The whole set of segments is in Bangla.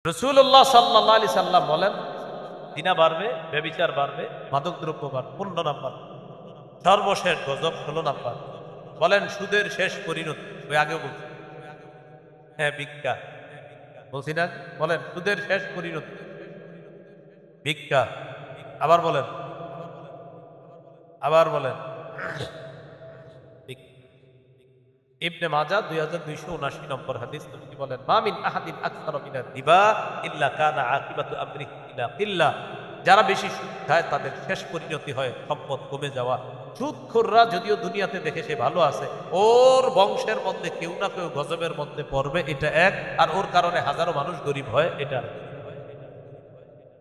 রাসূলুল্লাহ সাল্লাল্লাহু আলাইহি সাল্লাম বলেন, জিনা বাড়বে, ব্যভিচার বাড়বে, মাদকদ্রব্য বাড়বে 15 নাম্বার, সর্বশেষ গজব 16 নাম্বার। বলেন সুদের শেষ পরিণতি, ওই আগেও বলছি, হ্যাঁ ভিক্ষা বলছি না? বলেন সুদের শেষ পরিণতি ভিক্ষা। আবার বলেন, আবার বলেন ভিক্ষা। ইবনে মাজাহ 2279 নম্বর হাদিস, নবীজি বলেন, মা মিন আহাদিন আকসারা মিনার রিবা ইল্লা কানা আকিবাতু আমরিহি ইলা কিল্লাহ। যারা বেশি সুদ খায় তাদের শেষ পরিণতি হয় সম্পদ কমে যাওয়া। সুদখোররা যদিও দুনিয়াতে দেখে সে ভালো আছে, ওর বংশের মধ্যে কেউ না কেউ গজবের মধ্যে পড়বে, এটা এক। আর ওর কারণে হাজারো মানুষ গরিব হয়, এটা আর।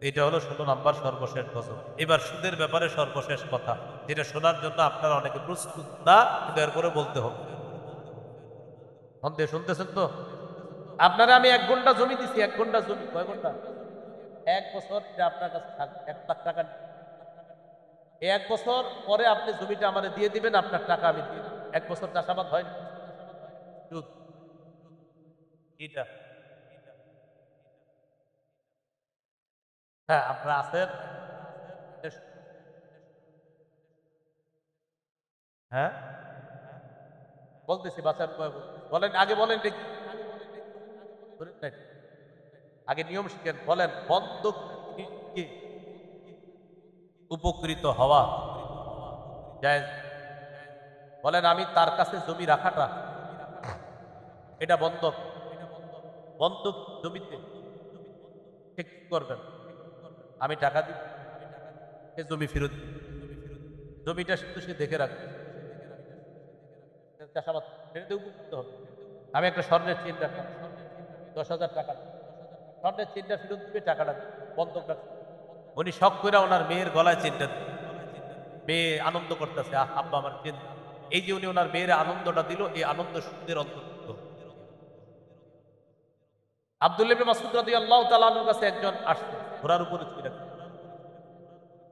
এটা হলো 16 নাম্বার সর্বশেষ গজব। এবার সুদের ব্যাপারে সর্বশেষ কথা, যেটা শোনার জন্য আপনারা অনেকে প্রস্তুত না, কিন্তু এরপরে বলতে হবে। শুনতেছেন তো? আপনারা আমি 1 ঘন্টা জমি দিছি, 1 ঘন্টা জমি, কয় ঘন্টা? 1 বছর এটা আপনার কাছে থাকবে, 1 লাখ টাকা। 1 বছর পরে আপনি জমিটা আমারে দিয়ে দিবেন, আপনার টাকা আমি দিয়ে দিব। 1 বছর চাষাবাদ হয়নি, সুদ। এটা হ্যাঁ, আপনারা আছেন? হ্যাঁ, বলতেছি বাঁচার উপায় বলতেছি। বলেন আগে, বলেন দেখি। শোনেন নাই? আগে নিয়ম শিখেন। বলেন বন্ধক জিনিসকে উপকৃত হওয়া যায়। বলেন আমি তার কাছে জমি রাখাটা, এটা বন্ধক। বন্ধক জমিতে সে কি করবেন? আমি টাকা দিব, সে জমি ফেরত দিবে। জমিটা শুধু সে দেখে রাখবে, চাষাবাদ ছেড়ে দিয়ে উপকৃত হবে। আমি একটা স্বর্ণের চেন রাখলাম, 10,000 টাকা, স্বর্ণের চেনটা ফেরত দিবে, টাকাটা বন্ধক রাখবে। উনি শখ করে ওনার মেয়ের গলায় চেনটা দিল, মেয়ে আনন্দ করতেছে, আব্বা আমার চেন। এই যে উনি ওনার মেয়ের আনন্দটা দিল, এই আনন্দ সুদের অন্তর্ভুক্ত। আব্দুল্লাহ ইবনে মাসউদ রাদিয়াল্লাহু তাআলা আনহুর কাছে একজন আসছে, ঘোড়ার উপরে ছিল।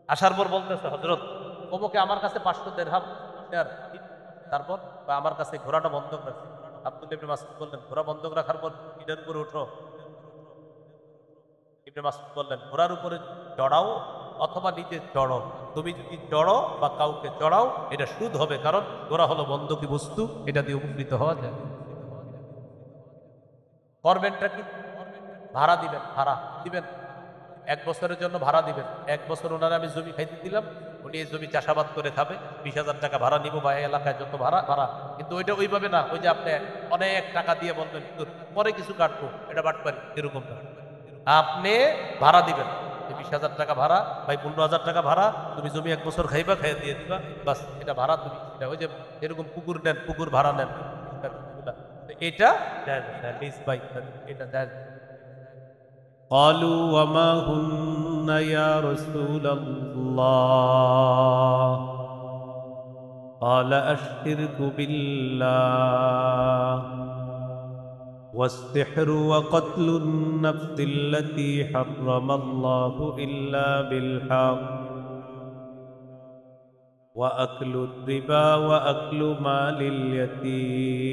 আসার পর বলতেছে, হযরত অমুকে আমার কাছে 500 দিরহাম দিনার দিন। তারপর বা আমার কাছে ঘোড়াটা বন্ধক রাখছে। আব্দুল্লাহ ইবনে মাসউদ বললেন, ঘোড়া বন্ধক রাখার পর পিঠের উপরে ওঠো। ইবনে মাসউদ বললেন, ঘোড়ার উপরে চড়াও অথবা নিজে চড়ো। তুমি যদি চড়ো বা কাউকে চড়াও, এটা সুদ হবে, কারণ ঘোড়া হলো বন্ধকি বস্তু, এটা দিয়ে উপকৃত হওয়া যায়। করবেনটা কি? ভাড়া দিবেন, ভাড়া দিবেন। 1 বছরের জন্য ভাড়া দিবেন। 1 বছর ওনারা আমি জমি খাইতে দিলাম, উনি এই জমি চাষাবাদ করে খাবে। 20,000 টাকা ভাড়া নিবো, বা এই এলাকায় যত ভাড়া ভাড়া। কিন্তু ওইটা ওইভাবে না, ওই যে আপনি অনেক টাকা দিয়ে বলবেন হুজুর পরে কিছু কাটবো, এটা বাটপারি, এরকম না। আপনি ভাড়া দিবেন, 20,000 টাকা ভাড়া, ভাই 15,000 টাকা ভাড়া, তুমি জমি 1 বছর খাইবা, খাইয়ে দিয়ে দিবা, বাস এটা ভাড়া। তুমি এটা ওই যে এরকম পুকুর নেন, পুকুর ভাড়া নেন, এটা জায়েজ আছে, লিজ বাই, এটা জায়েজ। قالوا وما هن يا رسول الله؟ قال الشرك بالله والسحر وقتل النفس التي حرم الله إلا بالحق وأكل الربا وأكل مال اليتيم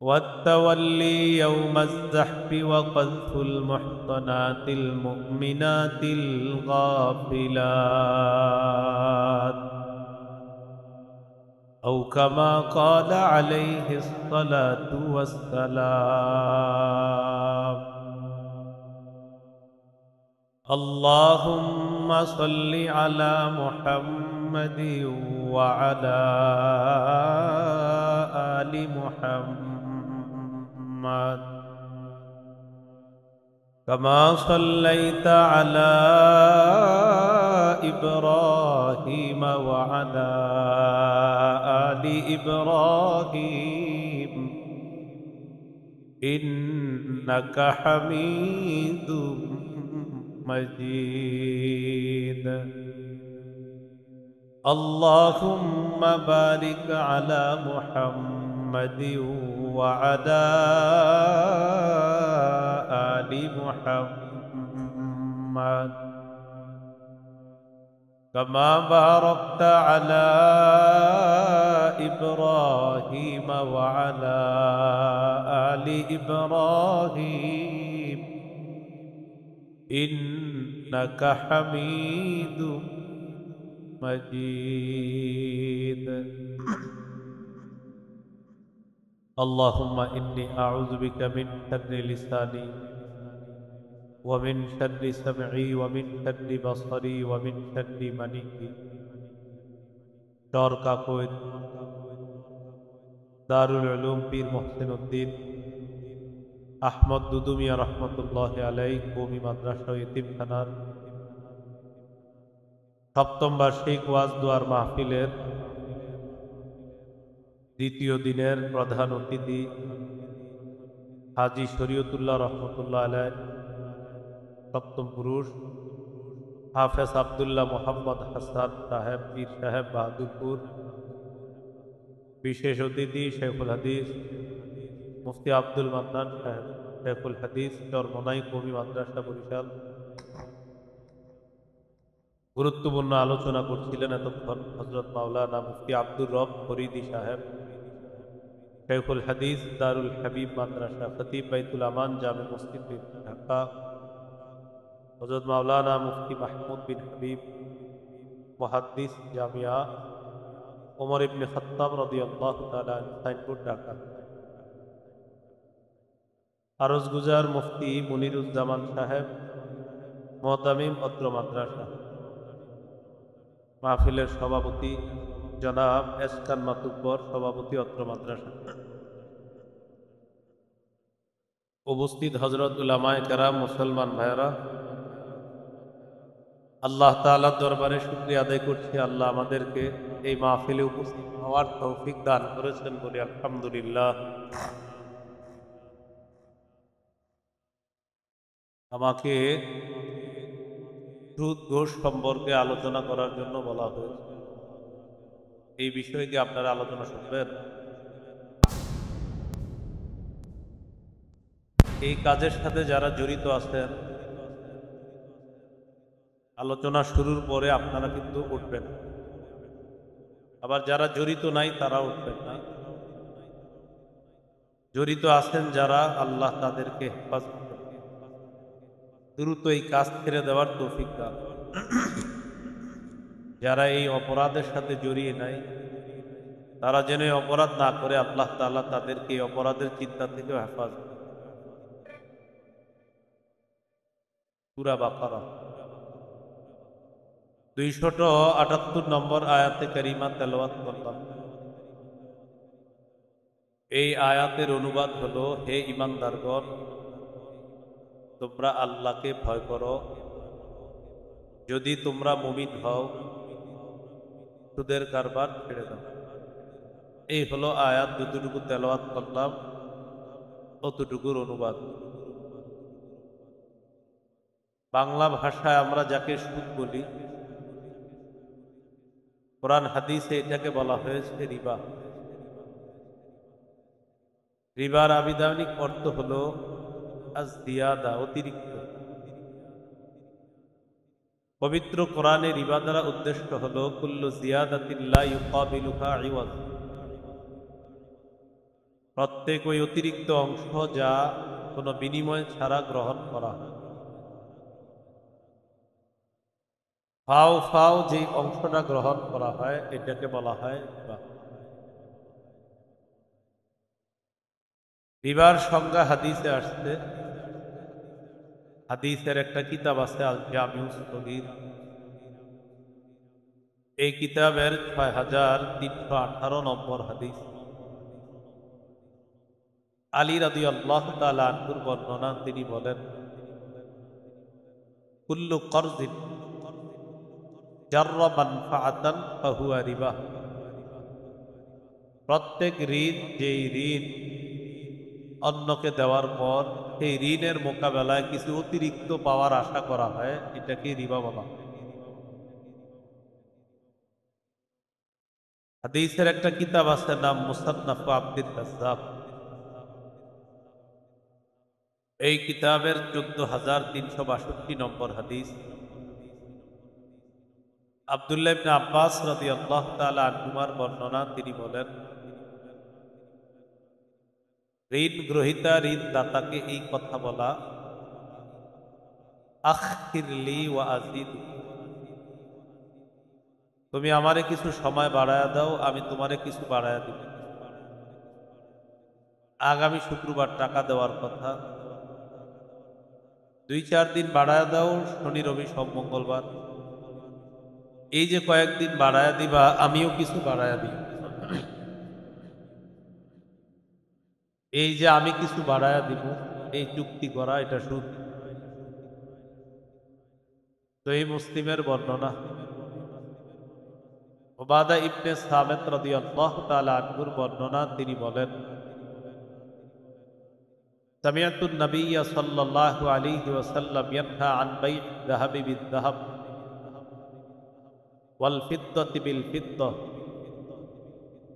والتولي يوم الزحف وقذف المحصنات المؤمنات الغافلات أو كما قال عليه الصلاة والسلام. اللهم صل على محمد وعلى آل محمد كما صليت على إبراهيم وعلى آل إبراهيم إنك حميد مجيد. اللهم بارك على محمد وعلى آل محمد كما باركت على إبراهيم وعلى آل إبراهيم إنك حميد مجيد. اللهم إني أعوذ بك من شر لساني ومن شر سمعي ومن شر بصري ومن شر مني. চর কাকৈত দারুল উলুম পীর মোহসিন উদ্দিন আহমদ দুদুমিয়া রহমতুল্লাহ আলাই কওমি মাদ্রাসা ও ইতিমখানার সপ্তম বার্ষিক ওয়াজ দুয়ার মাহফিলের দ্বিতীয় দিনের প্রধান অতিথি হাজী শরীয়তুল্লাহ রহমতুল্লাহ আলাই, সপ্তম পুরুষ হাফেজ আবদুল্লাহ মোহাম্মদ হাসান সাহেব পীর সাহেব বাহাদুরপুর। বিশেষ অতিথি শেখুল হাদিস মুফতি আব্দুল মান্নান সাহেব, শেখুল হাদিস চরমোনাই কওমি মাদ্রাসা বরিশাল। গুরুত্বপূর্ণ আলোচনা করছিলেন এতক্ষণ হযরত মাওলানা মুফতি আব্দুর রব ফরিদি সাহেব, শেখুল হাদিস দারুল হাবিব মাদ্রাসা, খতিব বাইতুল আমান জামে মসজিদ ঢাকা। হযরত মাওলানা মুফতি মাহমুদ বিন হাবিব মুহাদ্দিস জামিয়া ওমর ইবনে খাত্তাব রাদিয়াল্লাহু তাআলা সাইনবোর্ড ঢাকা। আরজ গুজার মুফতি মুনিরুজ্জামান সাহেব মুহতামিম অত্র মাদ্রাসা। মাহফিলের সভাপতি জনাব এসকান মাতুব্বর, সভাপতি অত্র মাদ্রাসা। উপস্থিত হযরত উলামায়ে কেরাম, মুসলমান ভাইয়েরা, আল্লাহ তাআলার দরবারে শুকরিয়া আদায় করছি, আল্লাহ আমাদেরকে এই মাহফিলে উপস্থিত হওয়ার তৌফিক দান করেছেন বলে আলহামদুলিল্লাহ। আমাকে সুদ ঘোষ সম্পর্কে আলোচনা করার জন্য বলা হয়েছে। এই বিষয়ে কি আপনারা আলোচনা শুনবেন? এই কাজের সাথে যারা জড়িত আছেন, আলোচনা শুরুর পরে আপনারা কিন্তু উঠবেন, আবার যারা জড়িত নাই তারা উঠবেন না। জড়িত আছেন যারা, আল্লাহ তাদেরকে হেফাজত করবেন, দ্রুত এই কাজ ছেড়ে দেওয়ার তৌফিক দান। যারা এই অপরাধের সাথে জড়িয়ে নাই তারা যেন এই অপরাধ না করে, আল্লাহ তাআলা তাদেরকে এই অপরাধের চিন্তা থেকে হেফাজত। সূরা বাকারা 278 নম্বর আয়াতে কারিমা তেলাওয়াত করলাম। এই আয়াতের অনুবাদ হলো, হে ঈমানদারগণ, তোমরা আল্লাহকে ভয় করো, যদি তোমরা মুমিন হও, সুদের কারবার ছেড়ে দাও। এই হলো আয়াত। যতটুকু তেলাওয়াত করলাম ততটুকুর অনুবাদ। বাংলা ভাষায় আমরা যাকে সুদ বলি, কোরআন হাদিসে এটাকে বলা হয়েছে রিবা। রিবার আবিধানিক অর্থ হলো আজ-জিয়াদা, অতিরিক্ত। পবিত্র কোরআনে রিবা দ্বারা উদ্দেশ্য হলো কুল্লু জিয়াদাতিন লা ইউকাবিলুহা ইওয়াজ, প্রত্যেক ওই অতিরিক্ত অংশ যা কোনো বিনিময় ছাড়া গ্রহণ করা হয়। ফাও ফাও যে অংশটা গ্রহণ করা হয় এটাকে বলা হয় রিবা। রিবার সংজ্ঞা হাদিসে আসছে। হাদিসের একটা কিতাব আছে আল জামিউস সগীর। এই কিতাবের 6318 নম্বর হাদিস। আলী রাদিয়াল্লাহু তাআলা আনহুর বর্ণনা, তিনি বলেন, কুল্লু করজিন জাররা মানফাআতান ফাহুয়া রিবা, প্রত্যেক ঋণ, যেই ঋণ অন্যকে দেওয়ার পর সেই ঋণের মোকাবেলায় কিছু অতিরিক্ত পাওয়ার আশা করা হয়, এটাকে রিবা বলা হয়। হাদিসের একটা কিতাব আছে, নাম মুসান্নাফ আব্দুর রাজ্জাক। এই কিতাবের 14362 নম্বর হাদিস। আব্দুল্লাহ ইবনে আব্বাস রাদিয়াল্লাহু তাআলা আনহুমার বর্ণনা, তিনি বলেন, ঋণ গ্রহীতা ঋণ দাতাকে এই কথা বলা, আখিরলি ওয়া আজিদ, তুমি আমারে কিছু সময় বাড়ায়া দাও, আমি তোমারে কিছু বাড়ায়া দিব। আগামী শুক্রবার টাকা দেওয়ার কথা, 2-4 দিন বাড়ায়া দাও, শনি রবি সোম মঙ্গলবার। এই যে কয়েকদিন বাড়ায়া দিবা, আমিও কিছু বাড়ায়া দিব। এই যে আমি কিছু বাড়ায়া দিব, এই চুক্তি করা, এটা সুদ। সহিহ মুসলিমের বর্ণনা, উবাদা ইবনে সামিত রাদিয়াল্লাহু তাআলা আনহুর বর্ণনা, তিনি বলেন, সামিআতু নবিয়্য সাল্লাল্লাহু আলাইহি ওয়াসাল্লাম ইয়ানহা আন বাই'আ যাহাবি বিয-যাহাব ওয়াল ফিদ্দাতি বিল ফিদ্দাহ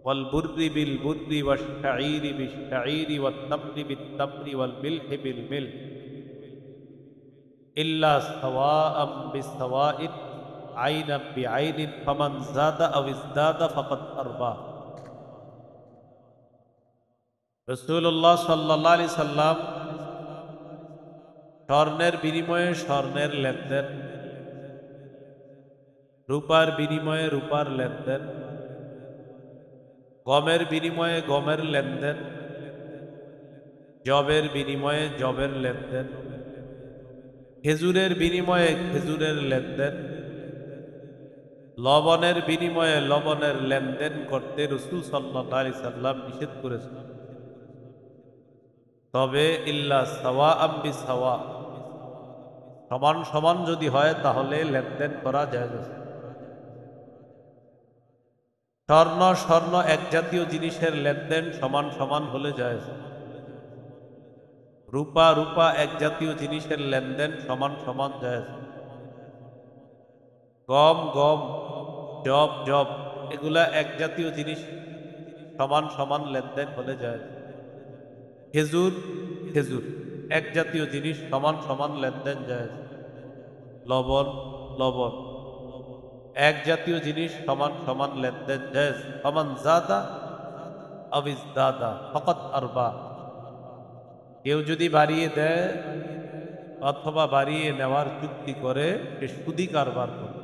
ওয়াল বুররি বিল বুররি ওয়াশ শাঈরি বিশ শাঈরি ওয়াত তামরি বিত তামরি ওয়াল মিলহি বিল মিলহ ইল্লা সাওয়াআম বিসাওয়াইন আইনাম বিআইনিন ফামান যাদা আও ইজদাদা ফাকাদ আরবা। রাসূলুল্লাহ সাল্লাল্লাহু আলাইহি সাল্লাম স্বর্ণের বিনিময়ে স্বর্ণের লেনদেন, রূপার বিনিময়ে রূপার লেনদেন, গমের বিনিময়ে গমের লেনদেন, জবের বিনিময়ে জবের লেনদেন, খেজুরের বিনিময়ে খেজুরের লেনদেন, লবণের বিনিময়ে লবণের লেনদেন করতে রাসূল সাল্লাল্লাহু আলাইহি সাল্লাম নিষেধ করেছেন। তবে ইল্লা সাওয়াআম বিসাওয়া, সমান সমান যদি হয় তাহলে লেনদেন করা যায়। স্বর্ণ স্বর্ণ এক জাতীয় জিনিসের লেনদেন সমান সমান হলে যায়। রূপা রূপা এক জাতীয় জিনিসের লেনদেন সমান সমান যায়। গম গম, জব জব, এগুলা এক জাতীয় জিনিস, সমান সমান লেনদেন হলে যায়। খেজুর খেজুর এক জাতীয় জিনিস, সমান সমান লেনদেন যায়। লবণ লবণ এক জাতীয় জিনিস, সমান সমান লেনদেন যায়। ফামান যাদা আও ইজদাদা ফাকাদ আরবা, কেউ যদি বাড়িয়ে দেয় অথবা বাড়িয়ে নেওয়ার চুক্তি করে, সে সুদি কারবার করে।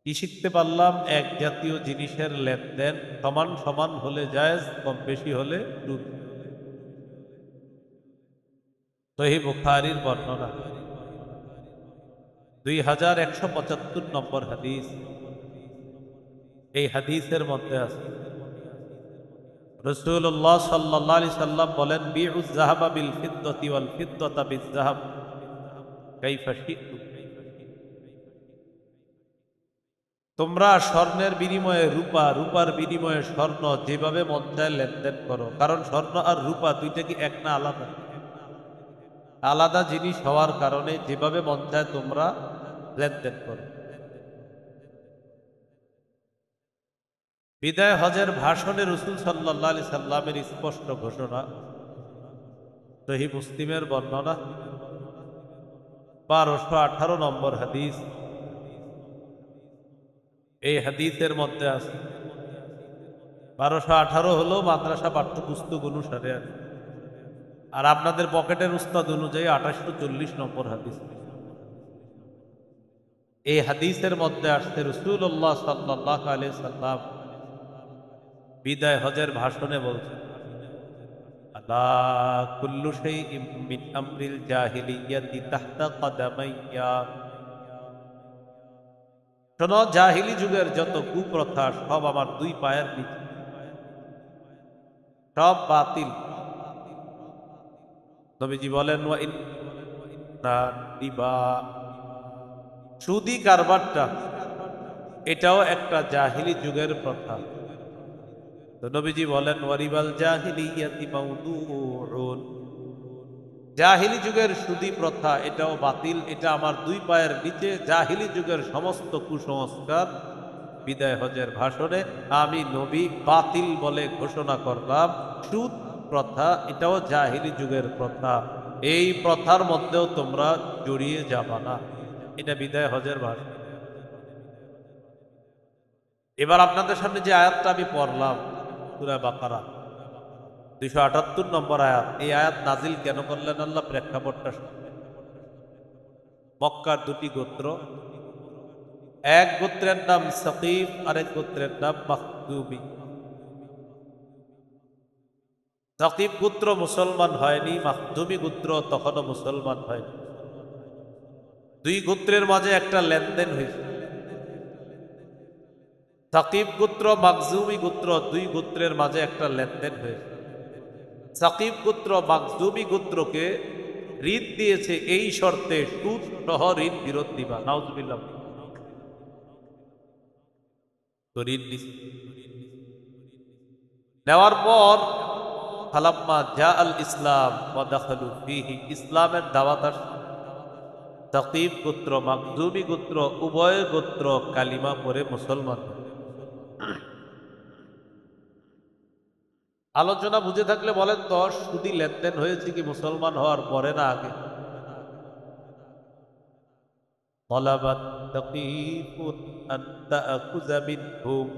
কি শিখতে পারলাম? এক জাতীয় জিনিসের লেনদেন সমান সমান হলে জায়েজ, কম বেশি হলে সুদ। সহিহ বুখারীর বর্ণনা, 2175 নম্বর হাদিস। এই হাদিসের মধ্যে আছে, রাসূলুল্লাহ সাল্লাল্লাহু আলাইহি সাল্লাম বলেন, বিউয যাহাবা বিল ফিদ্দাতি ওয়াল ফিদ্দাতা বিয যাহাব কাইফা শি'তুম, তোমরা স্বর্ণের বিনিময়ে রূপা, রূপার বিনিময়ে স্বর্ণ যেভাবে মন চায় লেনদেন করো। কারণ স্বর্ণ আর রূপা দুইটা কি এক না আলাদা? আলাদা জিনিস হওয়ার কারণে যেভাবে মন চায় তোমরা লেনদেন করো। বিদায় হজের ভাষণে রাসূল সাল্লাল্লাহু আলাইহি সাল্লামের স্পষ্ট ঘোষণা, সহিহ মুসলিমের বর্ণনা, 1218 নম্বর হাদিস। এই হাদিসের মধ্যে আছে, 1218 হলো মাদ্রাসা পাঠ্যপুস্তক অনুসারে, আর আপনাদের পকেটের উস্তাদ অনুযায়ী 2840 নম্বর হাদিস। এই হাদিসের মধ্যে আসছে, রাসূলুল্লাহ সাল্লাল্লাহু আলাইহি সাল্লাম বিদায় হজের ভাষণে বলছেন, আলা কুল্লু শাইইন মিন আমরিল জাহিলিয়াতি তাহতা কদামাইয়া, শোনো, জাহিলি যুগের যত কুপ্রথা সব আমার দুই পায়ের নিচে, সব বাতিল। নবীজি বলেন, ওয়া ইন্না রিবা, সুদি কারবারটা এটাও একটা জাহিলি যুগের প্রথা। তো নবীজি বলেন, ওয়ারিবাল জাহিলিয়াতি মাউদুউন, জাহিলি যুগের সুদি প্রথা এটাও বাতিল, এটা আমার দুই পায়ের নিচে। জাহিলি যুগের সমস্ত কুসংস্কার বিদায় হজের ভাষণে আমি নবী বাতিল বলে ঘোষণা করলাম। সুদ প্রথা এটাও জাহিলি যুগের প্রথা, এই প্রথার মধ্যেও তোমরা জড়িয়ে যাবা না। এটা বিদায় হজের ভাষণ। এবার আপনাদের সামনে যে আয়াতটা আমি পড়লাম সূরা বাকারা 278 নম্বর আয়াত, এই আয়াত নাজিল কেন করলেন আল্লাহ? প্রেক্ষাপটটা শুনুন। মক্কার দুটি গোত্র, এক গোত্রের নাম সাকিফ, আরেক গোত্রের নাম মাখজুমি। সাকিফ গোত্র মুসলমান হয়নি, মাখজুমি গোত্র তখনও মুসলমান হয়নি। দুই গোত্রের মাঝে একটা লেনদেন হয়েছে। সাকিব গোত্র মাখজুমি গোত্র দুই গোত্রের মাঝে একটা লেনদেন হয়েছে। সাকিব গোত্র মাখজুমি গোত্রকে ঋণ দিয়েছে এই শর্তে, সুদ সহ ঋণ ফেরত দিবা। নাউজুবিল্লাহ। তো ঋণ নেওয়ার পর ফালাম্মা জা আল ইসলাম ওয়া দাখালু ফীহি, ইসলামের দাওয়াত আসছে। সাকিব গোত্র মাখজুমি গোত্র উভয় গোত্র কালিমা পড়ে মুসলমান। আলোচনা বুঝে থাকলে বলেন তো, সুদি লেনদেন হয়েছে কি মুসলমান হওয়ার পরে না আগে? طلبت ثقيف أن تأخذ منهم,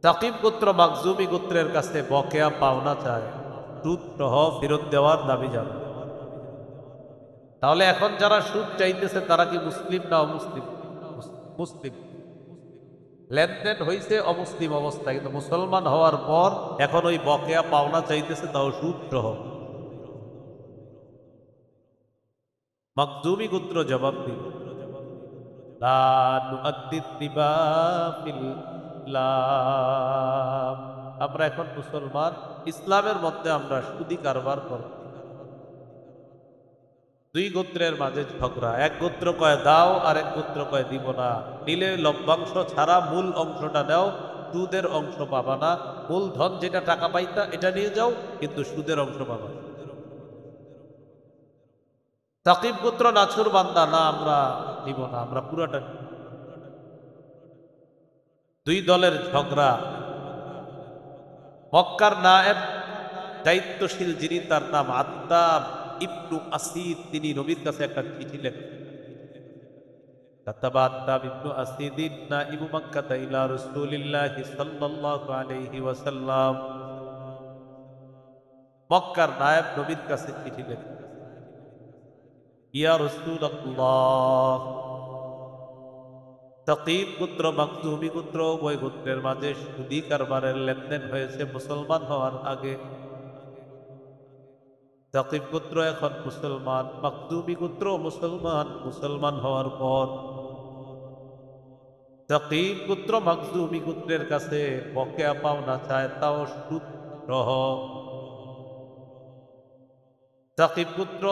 সাকিব গোত্র মাখজুমি গোত্রের কাছে বকেয়া পাওনা চায়, সুদ সহ ফেরত দেওয়ার দাবি জানায়। তাহলে এখন যারা সুদ চাইতেছে তারা কি মুসলিম না অমুসলিম? মুসলিম। লেনদেন হয়েছে অমুসলিম অবস্থায়, কিন্তু মুসলমান হওয়ার পর এখন ওই বকেয়া পাওনা চাইতেছে, তাও সুদ সহ। মাখজুমি গোত্র জবাব দিল, লা নুআদ্দি রিবা ফিল ইসলাম, আমরা এখন মুসলমান, ইসলামের মধ্যে আমরা সুদি কারবার করব। দুই গোত্রের মাঝে ঝগড়া, এক গোত্র কয় দাও আর এক গোত্র কয় দিব না। নিলে লভ্যাংশ ছাড়া মূল অংশটা নাও, সুদের অংশ পাবা না। মূলধন যেটা টাকা পাইতা এটা নিয়ে যাও, কিন্তু সুদের অংশ পাবা না। সাকিব গোত্র নাছুর বান্দা, না আমরা নিব না, আমরা পুরাটা নিব। দুই দলের ঝগড়া। মক্কার নায়েব দায়িত্বশীল যিনি, তার নাম আত্তাব ইবনু আসিদ, তিনি নবীর কাছে একটা চিঠি লেখেন। কাতাবা আত্তাব ইবনু আসিদিন নাইবু মক্কাতা ইলা রাসূলিল্লাহি সাল্লাল্লাহু আলাইহি ওয়াসাল্লাম। মক্কার নায়েব নবীর কাছে চিঠি লেখেন, ইয়া রাসূলুল্লাহ, সাকিব গোত্র মাখজুমি গোত্র উভয় গোত্রের মাঝে সুদি কারবারের লেনদেন হয়েছে মুসলমান হওয়ার আগে। সাকিব গোত্র এখন মুসলমান, মাখজুমি গোত্র মুসলমান, মুসলমান হওয়ার পর সাকিব গোত্র মাখজুমি গোত্রের কাছে বকেয়া পাওনা চায়, তাও সুদ সহ। সাকিব গোত্র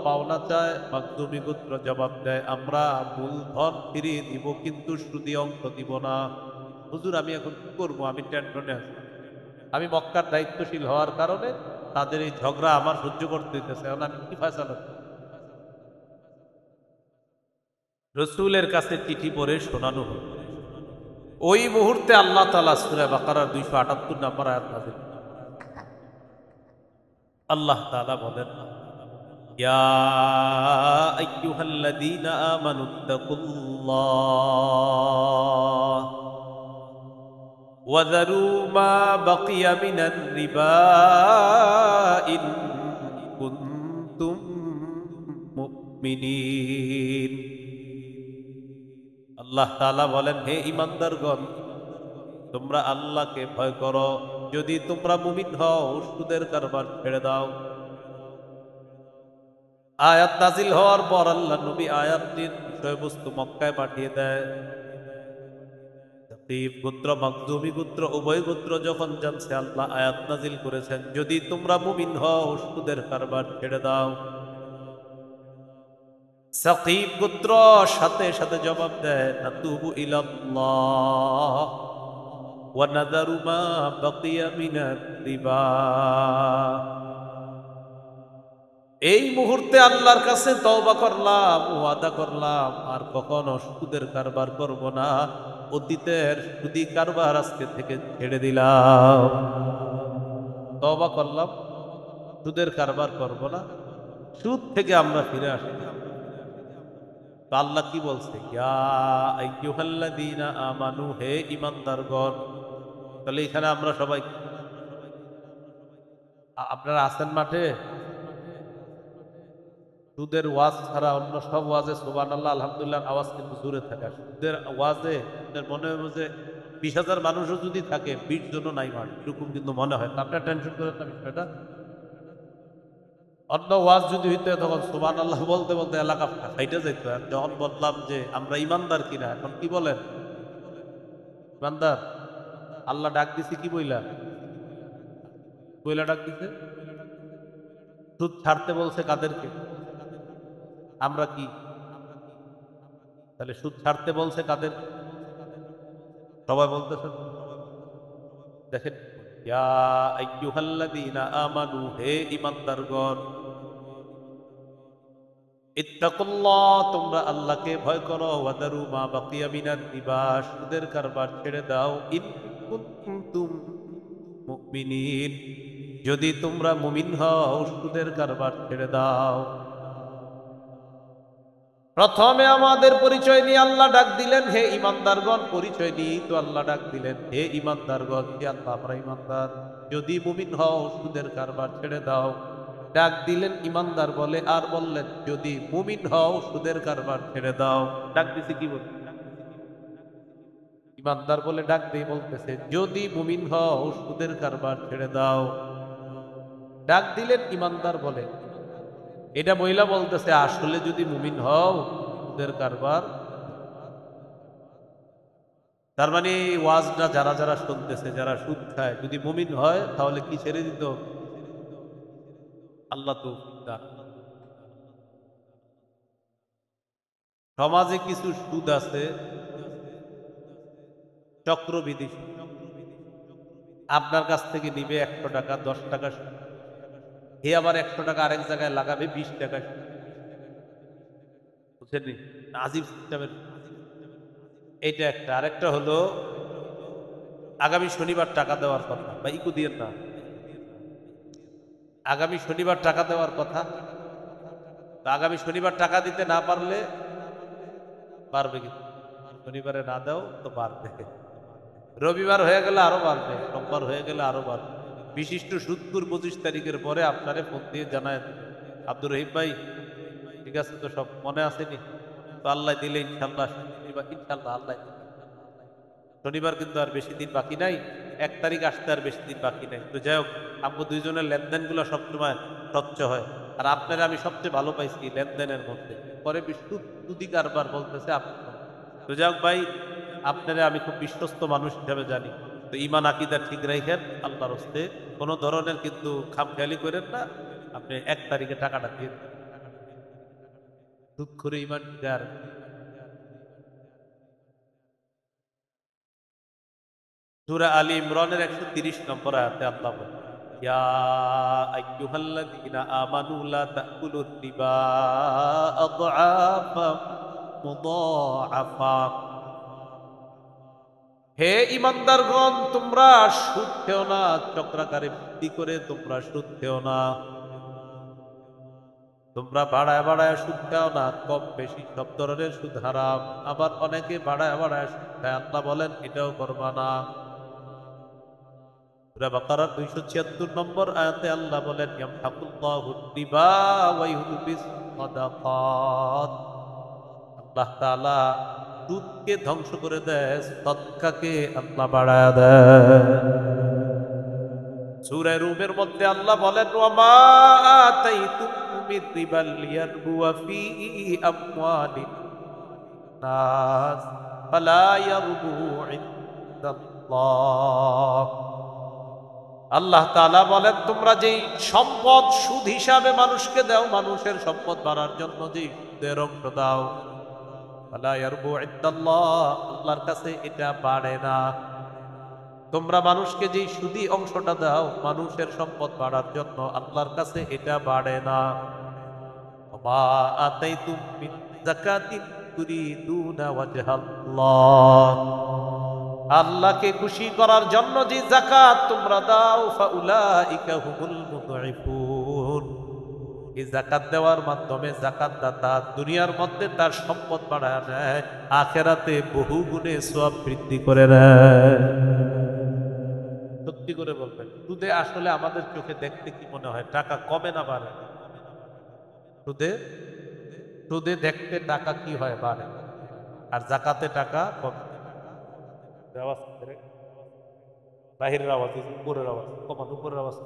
পাওনা চায়, মাখজুমি গোত্র জবাব দেয়, আমরা মূলধন ফিরিয়ে দিব, কিন্তু সুদি অংশ দিব না। হুজুর আমি এখন কি করবো? আমি টেনশনে আছি, আমি মক্কার দায়িত্বশীল হওয়ার কারণে তাদের এই ঝগড়া আমার সহ্য করতে দিতেছে, এখন আমি কি ফয়সালা? রসুলের কাছে চিঠি পড়ে শোনানো হল। ওই মুহূর্তে আল্লাহ তাআলা সূরা বাকারার 278 নম্বর আয়াত নাযিল। আল্লাহ তাআলা বলেন, ইয়া আইয়ুহাল্লাযীনা আমানুত্তাকুল্লাহ ওয়া যারু মা বাকিয়া মিনার রিবা ইন কুনতুম মুমিনিন। আল্লাহ তাআলা বলেন, হে ঈমানদারগণ, তোমরা আল্লাহকে ভয় করো, যদি তোমরা মুমিন হও, সুদের কারবার ছেড়ে দাও। আয়াত নাজিল হওয়ার পর আল্লাহ নবী আয়াতটির বিষয়বস্তু মক্কায় পাঠিয়ে দেয়। সাকিফ গোত্র মাখজুমি গোত্র উভয় গোত্র যখন জানছে আল্লাহ আয়াত নাজিল করেছেন, যদি তোমরা মুমিন হও, সুদের কারবার ছেড়ে দাও। সাকিফ গোত্র সাথে সাথে জবাব দেয়, নাতুবু ইলাল্লাহ ওয়া নাযারু মা বাকিয়া মিনার রিবা। এই মুহূর্তে আল্লাহর কাছে তওবা করলাম, ওয়াদা করলাম, আর কখনো সুদের কারবার করব না। অতীতের সুদি কারবার আজকে থেকে ছেড়ে দিলাম। তওবা করলাম, সুদের কারবার করব না, সুদ থেকে আমরা ফিরে আসলাম। তো আল্লাহ কি বলছে, ইয়া আইয়ুহাল্লাযীনা আমানু, হে ঈমানদারগণ। তাহলে এখানে আমরা সবাই আপনারা আছেন মাঠে? সুদের ওয়াজ ছাড়া অন্য সব ওয়াজে সুবহানাল্লাহ আলহামদুলিল্লাহ আওয়াজ কিন্তু জোরে থাকে। আর সুদের ওয়াজে আপনার মনে হয় যে 20,000 মানুষও যদি থাকে 20 জনও নাই মাঠ, এরকম কিন্তু মনে হয়। আপনার টেনশন করেন না বিষয়টা। অন্য ওয়াজ যদি হইতো তখন সুবহানাল্লাহ বলতে বলতে এলাকা ফাইটা যেত। আর যখন বললাম যে আমরা ইমানদার কিনা, এখন কি বলেন? ইমানদার। আল্লাহ ডাক দিছে কি বইলা? বইলা ডাক দিছে সুদ ছাড়তে বলছে কাদেরকে? আমরা কি? তাহলে সুদ ছাড়তে বলছে কাদের? সবাই বলতেছেন। দেখেন, ইয়া আইয়ুহাল্লাযীনা আমানু, হে ঈমানদারগণ, ইত্তাকুল্লাহ, তোমরা আল্লাহকে ভয় করো, ওয়াদারু মা বাকিয়া মিনার রিবা, সুদের কারবার ছেড়ে দাও, ইন কুনতুম মুমিনিন, যদি তোমরা মুমিন হও সুদের কারবার ছেড়ে দাও। প্রথমে আমাদের পরিচয় নিয়ে আল্লাহ ডাক দিলেন, হে ইমানদারগণ। পরিচয় নিয়ে তো আল্লাহ ডাক দিলেন, হে ইমানদারগণ, কে আল্লাহ আমরা ইমানদার, যদি মুমিন হও সুদের কারবার ছেড়ে দাও। ডাক দিলেন ইমানদার বলে, আর বললেন যদি মুমিন হও সুদের কারবার ছেড়ে দাও। ডাক দিছে কি বল? ইমানদার বলে ডাক দিয়ে বলতেছে যদি মুমিন হও সুদের কারবার ছেড়ে দাও। ডাক দিলেন ইমানদার বলে। এটা মহিলা বলতেছে আসলে যদি মুমিন হও সুদের কারবার। তার মানে ওয়াজটা যারা যারা শুনতেছে, যারা সুদ খায়, যদি মুমিন হয় তাহলে কি ছেড়ে দিত? আল্লাহ তো সমাজে কিছু সুদ আছে চক্রবিধি সুদ। আপনার কাছ থেকে নিবে 100 টাকা, 10 টাকা সুদ। হে আবার 100 টাকা আরেক জায়গায় লাগাবে 20 টাকা সুদ। বুঝছেন? আজিব সিস্টেমের। এইটা একটা। আরেকটা হলো আগামী শনিবার টাকা দেওয়ার কথা, বা ইকো দিয়ে না, আগামী শনিবার টাকা দেওয়ার কথা। তো আগামী শনিবার টাকা দিতে না পারলে বাড়বে, কিন্তু শনিবারে না দাও তো বাড়বে। রবিবার হয়ে গেলে আরো বাড়বে, সোমবার হয়ে গেলে আরো বাড়বে। বিশিষ্ট সুদপুর 25 তারিখের পরে আপনারে ফোন দিয়ে জানায় দেবে, আব্দুর রহিম ভাই ঠিক আছে তো, সব মনে আসেনি তো? আল্লাহ দিলে ইনশাল্লাহ, ইনশাল্লাহ আল্লাহ দিলে। শনিবার কিন্তু আর বেশি দিন বাকি নাই, 1 তারিখ আসতে আর বেশি দিন বাকি নাই। তো যাই হোক, আমগো দুইজনের লেনদেন গুলো সবসময় স্বচ্ছ হয়। আর আপনারা আমি সবচেয়ে ভালো পাইছি লেনদেনের মধ্যে। পরে সুদি কারবার বলতেছে আপনি। তো যাই হোক ভাই, আপনারা আমি খুব বিশ্বস্ত মানুষ হিসাবে জানি। তো ইমান আকিদা ঠিক রাখেন আল্লাহর হস্তে, কোনো ধরনের কিন্তু খামখেয়ালি করেন না। আপনি 1 তারিখে টাকাটা দিয়ে দেন। দুঃখ করে ইমান ঠিক আর সূরা আলী ইমরানের 130 নম্বর আয়াতে আল্লাহ বলেন, ইয়া আইয়ুহাল্লাযীনা আমানু লা তাকুলুর রিবা আদআফা মুদাআফা, হে ঈমানদারগণ, তোমরা সুদ খেও না, চক্রাকারে বৃদ্ধি করে তোমরা সুদ খেও না। তোমরা বাড়ায় বাড়ায় সুদ খাও না, কম বেশি সব ধরনের সুদ হারাম। আবার অনেকে বাড়ায় বাড়ায় সুদ খায়, আল্লাহ বলেন এটাও করবা না। সূরা বাকারার 276 নম্বর আয়াতে আল্লাহ বলেন, ইয়ামহাকুল্লাহু রিবা ওয়া ইউরবিস সাদাকাত, আল্লাহ তাআলা সুদকে ধ্বংস করে দেয়, সদকাকে আল্লাহ বাড়ায় দেয়। সূরা রুমের মধ্যে আল্লাহ বলেন, ওয়া মা আতাইতুম মির রিবাল লিয়ারবুয়া ফি আমওয়ালিন নাস ফালা ইয়ারবু ইনদাল্লাহ। আল্লাহ তাআলা বলেন, তোমরা যেই সম্পদ সুদ হিসাবে মানুষকে দাও, মানুষের সম্পদ বাড়ার জন্য যেই সুদের অংশ দাও, ফালা ইয়ারবু ইনদাল্লাহ, আল্লাহর কাছে এটা বাড়ে না। তোমরা মানুষকে যেই সুদি অংশটা দাও মানুষের সম্পদ বাড়ার জন্য, আল্লাহর কাছে এটা বাড়ে না। ওমা আতাইতুম মিন যাকাতিন তুরিদুনা ওয়াজহাল্লাহ, আল্লাহকে খুশি করার জন্য যে যাকাত তোমরা দাও, ফাউলাইকা হুমুল মুদঈফুন, এই জাকাত দেওয়ার মাধ্যমে জাকাত দাতা দুনিয়ার মধ্যে তার সম্পদ বাড়ায় নেয়, আখেরাতে বহু গুণে সওয়াব বৃদ্ধি করে নেয়। সত্যি করে বলবেন, সুদে আসলে আমাদের চোখে দেখতে কি মনে হয়? টাকা কমে না বাড়ে? সুদে সুদে দেখতে টাকা কি হয়? বাড়ে। আর জাকাতে টাকা কমে। আওয়াজ করে, বাহিরের আওয়াজ, উপরের আওয়াজ কমান, উপরের আওয়াজ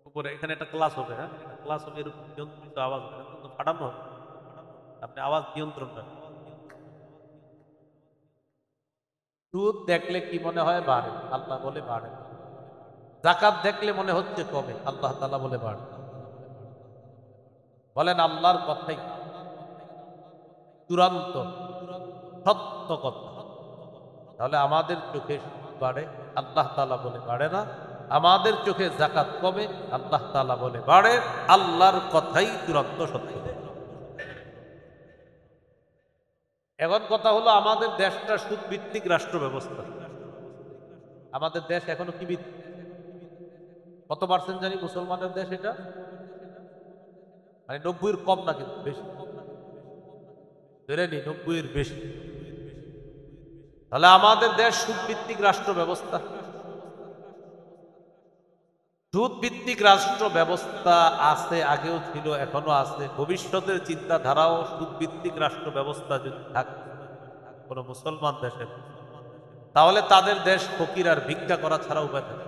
উপরে। এখানে একটা ক্লাস হবে, হ্যাঁ ক্লাস হবে, এরকম নিয়ন্ত্রিত আওয়াজ হবে, কিন্তু ফাটানো হবে। আপনি আওয়াজ নিয়ন্ত্রণ করেন। সুদ দেখলে কি মনে হয়? বাড়ে। আল্লাহ বলে বাড়ে। জাকাত দেখলে মনে হচ্ছে কমে, আল্লাহ তাআলা বলে বাড়ে। বলেন আল্লাহর কথাই চূড়ান্ত সত্য কথা। তাহলে আমাদের চোখে সুদ বাড়ে, আল্লাহ তাআলা বলে বাড়ে না। আমাদের চোখে জাকাত কমে, আল্লাহ তাআলা বলে বাড়ে। আল্লাহর কথাই চূড়ান্ত সত্য। এখন কথা হলো, আমাদের দেশটা সুদ ভিত্তিক রাষ্ট্র ব্যবস্থা। আমাদের দেশ এখনো কি ভিত্তিক? কত পার্সেন্ট জানি মুসলমানের দেশ এটা? মানে 90-এর কম না, কিন্তু বেশি। ধরে নি 90-এর বেশি। তাহলে আমাদের দেশ সুদ ভিত্তিক রাষ্ট্র ব্যবস্থা। সুদ ভিত্তিক রাষ্ট্র ব্যবস্থা আছে, আগেও ছিল, এখনো আছে, ভবিষ্যতের চিন্তাধারাও সুদ ভিত্তিক রাষ্ট্র ব্যবস্থা যদি থাকে কোন মুসলমান দেশের, তাহলে তাদের দেশ ফকির আর ভিক্ষা করা ছাড়া উপায় থাকে।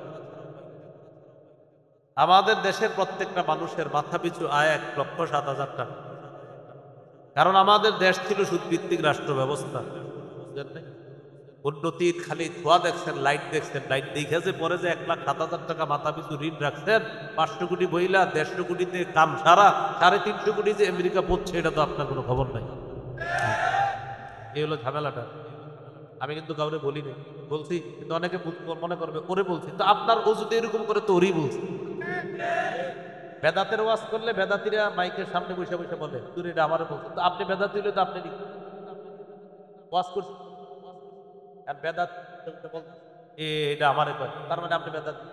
আমাদের দেশের প্রত্যেকটা মানুষের মাথা পিছু আয় 1,07,000 টাকা। কারণ আমাদের দেশ ছিল সুদভিত্তিক রাষ্ট্র ব্যবস্থা। উন্নতির খালি ধোয়া দেখছেন, লাইট দেখছেন, লাইট দেখে যে পরে যে 1,07,000 টাকা মাথা পিছু ঋণ রাখছেন, 500 কোটি বইলা 150 কোটিতে কাম সারা, 350 কোটি যে আমেরিকা পড়ছে, এটা তো আপনার কোনো খবর নাই। এই হলো ঝামেলাটা। আমি কিন্তু কাউরে বলিনি, বলছি কিন্তু অনেকে মনে করবে ওরে বলছি, তো আপনার ও যদি এরকম করে তো ওরই বলছি। বেদাতের ওয়াজ করলে বেদাতিরা মাইকের সামনে বসে বসে বলে তুই এটা আমারও বলছে, তো আপনি বেদাতি হলে তো আপনি ওয়াজ করছেন, আর বেদাত এটা আমারে কয়, তার মানে আপনি বেদাতি।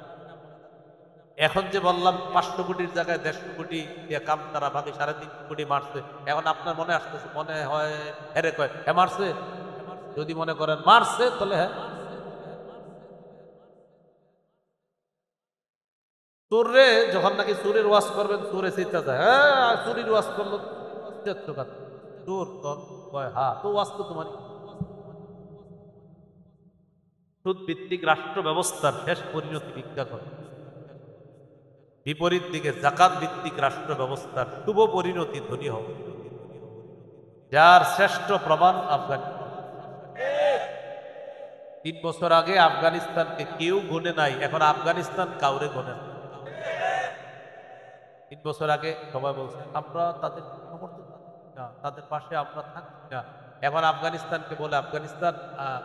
এখন যে বললাম 500 কোটির জায়গায় 150 কোটি দিয়ে কাম তারা, বাকি 3.5 কোটি মারছে, এখন আপনার মনে আসতেছে, মনে হয় হেরে কয় হ্যাঁ মারছে। যদি মনে করেন মারছে, তাহলে হ্যাঁ। চোররে যখন নাকি চোরের ওয়াজ করবেন, চোরে চিন্তা যায়, হ্যাঁ চুরির ওয়াজ করলো, চোর তো কয় হ্যাঁ, তো ওয়াজ তো তোমারই। সুদ ভিত্তিক রাষ্ট্র ব্যবস্থার শেষ পরিণতি ভিক্ষা করে। বিপরীত দিকে জাকাত ভিত্তিক রাষ্ট্র ব্যবস্থার শুভ পরিণতি ধনী হবে, যার শ্রেষ্ঠ প্রমাণ আফগানিস্তান। 3 বছর আগে আফগানিস্তানকে কেউ গুনে নাই, এখন আফগানিস্তান কাউরে গুনে না। 3 বছর আগে সবাই বলছে আমরা তাদের সমর্থন না, তাদের পাশে আমরা থাকছি না। এখন আফগানিস্তানকে বলে আফগানিস্তান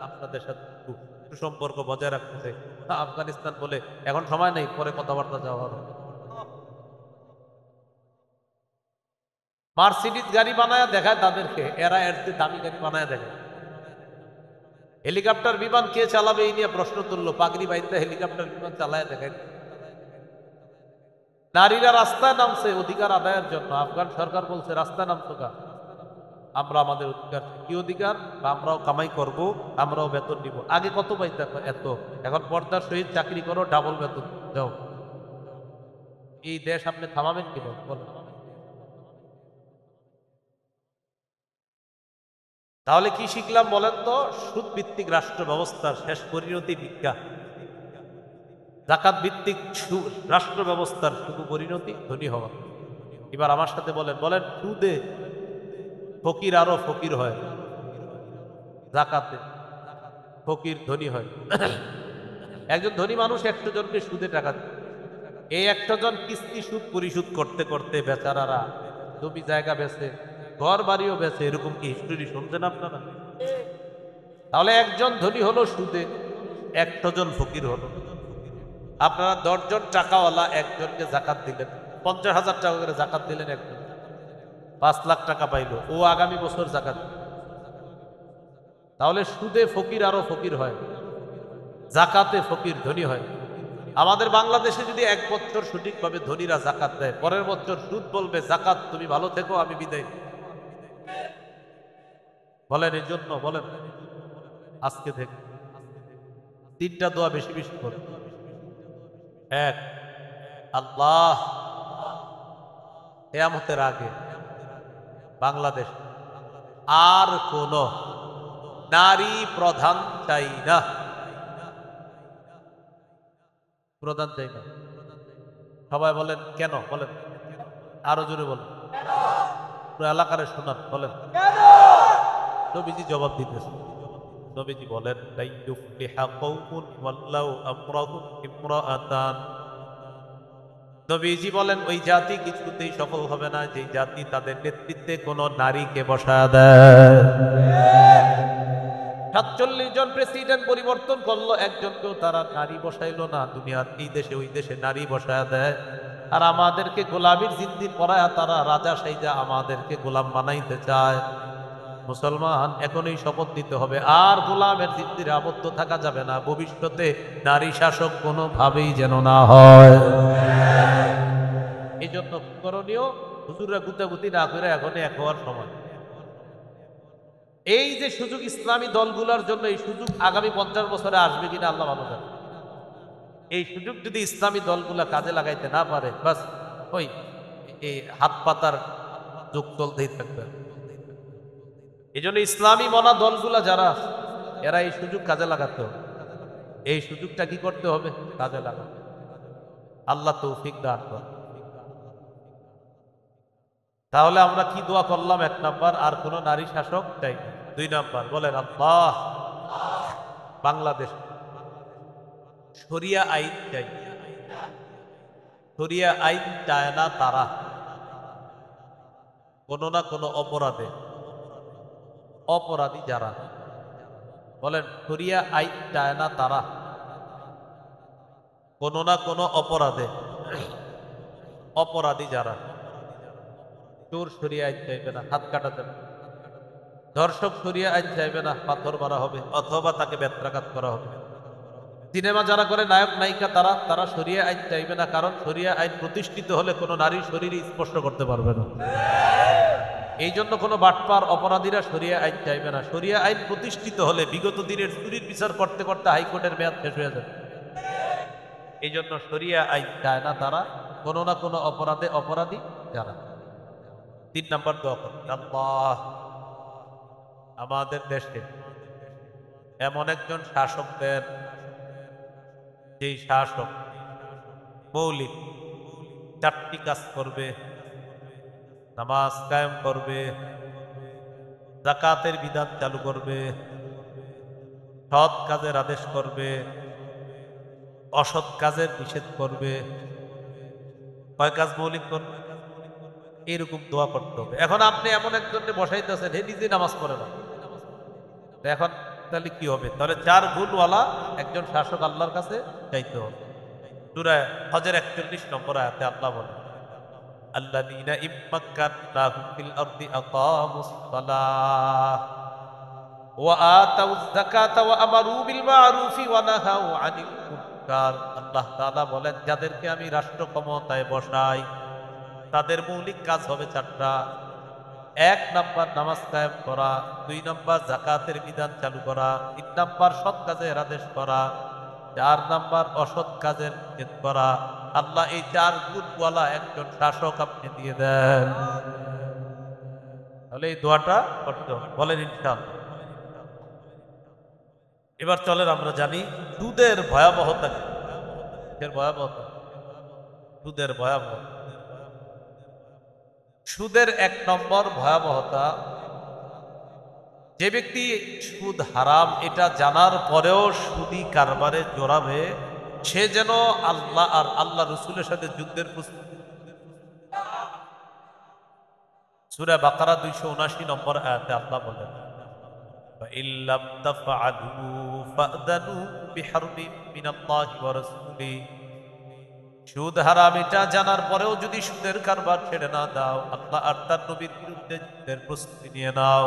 আপনাদের সাথে সুসম্পর্ক বজায় রাখতেছে, আফগানিস্তান বলে এখন সময় নেই, পরে কথাবার্তা যাওয়া হবে। মার্সিডিজ গাড়ি বানায় দেখায় তাদেরকে, এরা এর চেয়ে দামি গাড়ি বানায় দেখায়। হেলিকপ্টার বিমান কে চালাবে এই নিয়ে প্রশ্ন তুললো, পাগড়ি বাইতে হেলিকপ্টার বিমান চালায় দেখায়। নারীরা রাস্তায় নামছে অধিকার আদায়ের জন্য, আফগান সরকার বলছে রাস্তায় নামছো কা, আমরা আমাদের অধিকার, কি অধিকার? আমরাও কামাই করব, আমরাও বেতন নিব। আগে কত পাইতে এত, এখন পর্দার সহিত চাকরি করো, ডাবল বেতন দাও। এই দেশ আপনি থামাবেন কি বলেন? তাহলে কি শিখলাম বলেন তো? সুদ ভিত্তিক রাষ্ট্র ব্যবস্থার শেষ পরিণতি ভিক্ষা, জাকাত ভিত্তিক রাষ্ট্র ব্যবস্থার শুভ পরিণতি ধনী হওয়া। এবার আমার সাথে বলেন, বলেন সুদে ফকির আরো ফকির হয়, জাকাতে ফকির ধনী হয়। একজন ধনী মানুষ 100 জনকে সুদে টাকা দেয়, এই 100 জন কিস্তি সুদ পরিশোধ করতে করতে বেচারারা জমি জায়গা বেচে, ঘর বাড়িও বেচে। এরকম কি হিস্টোরি শুনছেন আপনারা? তাহলে একজন ধনী হলো সুদে, 100 জন ফকির হলো। আপনারা 10 জন টাকাওয়ালা একজনকে জাকাত দিলেন, 50,000 টাকা করে জাকাত দিলেন, একজন 5 লাখ টাকা পাইলো, ও আগামী বছর জাকাত। তাহলে সুদে ফকির আরো ফকির হয়, জাকাতে ফকির ধনী হয়। আমাদের বাংলাদেশে যদি 1 বছর সঠিকভাবে ধনীরা যাকাত দেয়, পরের বছর সুদ বলবে জাকাত তুমি ভালো থেকো আমি বিদায়। বলেন এই জন্য বলেন আজকে থেকে 3টা দোয়া বেশি বেশি করে। এক, আল্লাহ কিয়ামতের আগে বাংলাদেশ আর কোন নারী প্রধান চাই না, প্রধান চাই না। সবাই বলেন কেন? বলেন আরো জোরে বলেন, পুরো এলাকারে শোনান, বলেন। নবীজি জবাব দিতেছে। নবীজি বলেন লা ইউফলিহা কওমুন ওয়াল্লাউ আমরাহুম ইমরাআতান। নবীজি বলেন ওই জাতি কিছুতেই সফল হবে না যে জাতি তাদের নেতৃত্বে কোন নারীকে বসায় দেয়। 47 জন প্রেসিডেন্ট পরিবর্তন করলো, একজনকেও তারা নারী বসাইলো না। দুনিয়ার এই দেশে ওই দেশে নারী বসায় দেয়, আর আমাদেরকে গোলামীর জিন্দির পরায়া তারা রাজা সাইজা আমাদেরকে গোলাম বানাইতে চায়। মুসলমান এখনই শপথ নিতে হবে, আর গোলামের জিন্দিরে আবদ্ধ থাকা যাবে না। ভবিষ্যতে নারী শাসক কোনোভাবেই যেন না হয়। এই জন্য করণীয়, হুজুররা গুতাগুতি না করে এখনই এক হওয়ার সময়। এই যে সুযোগ ইসলামী দলগুলোর জন্য, এই সুযোগ আগামী 50 বছরে আসবে কিনা আল্লাহ ভালো জানে। এই সুযোগ যদি ইসলামী দলগুলা কাজে লাগাইতে না পারে, বাস ওই এই হাত পাতার যুগ চলতেই থাকবে। এই জন্য ইসলামী মনা দলগুলা যারা, এরা এই সুযোগ কাজে লাগাতে হবে। এই সুযোগটা কি করতে হবে? কাজে লাগাতে। আল্লাহ তৌফিক দান করেন। তাহলে আমরা কি দোয়া করলাম? 1 নাম্বার, আর কোন নারী শাসক চাই না। 2 নাম্বার বলেন আল্লাহ বাংলাদেশ শরিয়া আইন চাই। শরিয়া আইন চায় না তারা কোনো না কোনো অপরাধে, অপরাধী যারা, বলেন শরিয়া আইন চায় না তারা কোনো না কোনো অপরাধে, অপরাধী যারা। চোর শরিয়া আইন চাইবে না, হাত কাটা যাবে। ধর্ষক শরিয়া আইন চাইবে না, পাথর মারা হবে অথবা তাকে বেত্রাঘাত করা হবে। সিনেমা যারা করে নায়ক নায়িকা, তারা শরিয়া আইন চাইবে না, কারণ শরিয়া আইন প্রতিষ্ঠিত হলে কোনো নারীর শরীরে স্পর্শ করতে পারবে না। এই জন্য কোনো বাটপার অপরাধীরা শরিয়া আইন চাইবে না। শরিয়া আইন প্রতিষ্ঠিত হলে বিগত দিনের চুরির বিচার করতে করতে হাইকোর্টের মেয়াদ শেষ হয়ে যাবে। এই জন্য শরিয়া আইন চায় না তারা কোনো না কোনো অপরাধে অপরাধী যারা। 3 নাম্বার দোয়া করুন, আল্লাহ আমাদের দেশে এমন একজন শাসক দেন, যেই শাসক মৌলিক 4টি কাজ করবে। নামাজ কায়েম করবে, যাকাতের বিধান চালু করবে, সৎ কাজের আদেশ করবে, অসৎ কাজের নিষেধ করবে। কয় কাজ মৌলিক করবে? এরকম দোয়া করতে হবে। এখন আপনি এমন একজনকে বসাইতেছেন, হে নিজে নামাজ পড়ে না, এখন তাহলে কি হবে? তাহলে 4 গুণওয়ালা একজন শাসক আল্লাহর কাছে চাইতে হবে। সূরা হজের 41 নম্বর আয়াতে আল্লাহ বলেন, আল্লাযীনা ইম্মাক্কানাহুম ফিল আরদি আকামুস সালাহ ওয়া আতাউয যাকাতা ওয়া আমারু বিল মা'রুফি ওয়া নাহাউ আনিল মুনকার। আল্লাহ তাআলা বলেন, যাদেরকে আমি রাষ্ট্র ক্ষমতায় বসাই তাদের মৌলিক কাজ হবে 4টা। 1 নাম্বার নামাজ কায়েম করা, 2 নাম্বার যাকাতের বিধান চালু করা, 3 নাম্বার সৎ কাজের আদেশ করা, 4 নাম্বার অসৎ কাজের নিষেধ করা। আল্লাহ এই 4 গুণওয়ালা একজন শাসক আপনি দিয়ে দেন। তাহলে এই দোয়াটা করতে হবে, বলেন ইনশাআল্লাহ। এবার চলেন আমরা জানি সুদের ভয়াবহতা কি। ভয়াবহতা, সুদের ভয়াবহতা। সুদের 1 নম্বর ভয়াবহতা, যে ব্যক্তি সুদ হারাম এটা জানার পরেও সুদি কারবারে জড়াবে, সে যেন আল্লাহ আর আল্লাহ রসুলের সাথে যুদ্ধের প্রস্তুতি। সূরা বাকারা 279 নম্বর আয়াতে আল্লাহ বলেন, ফাইল্লাম তাফআলু ফাদানু বিহারবিন মিনাল্লাহি ওয়া রাসূলিহি। সুদ হারাম এটা জানার পরেও যদি সুদের কারবার ছেড়ে না দাও, আল্লাহ আর তার নবীর বিরুদ্ধে যুদ্ধের প্রস্তুতি নিয়ে নাও।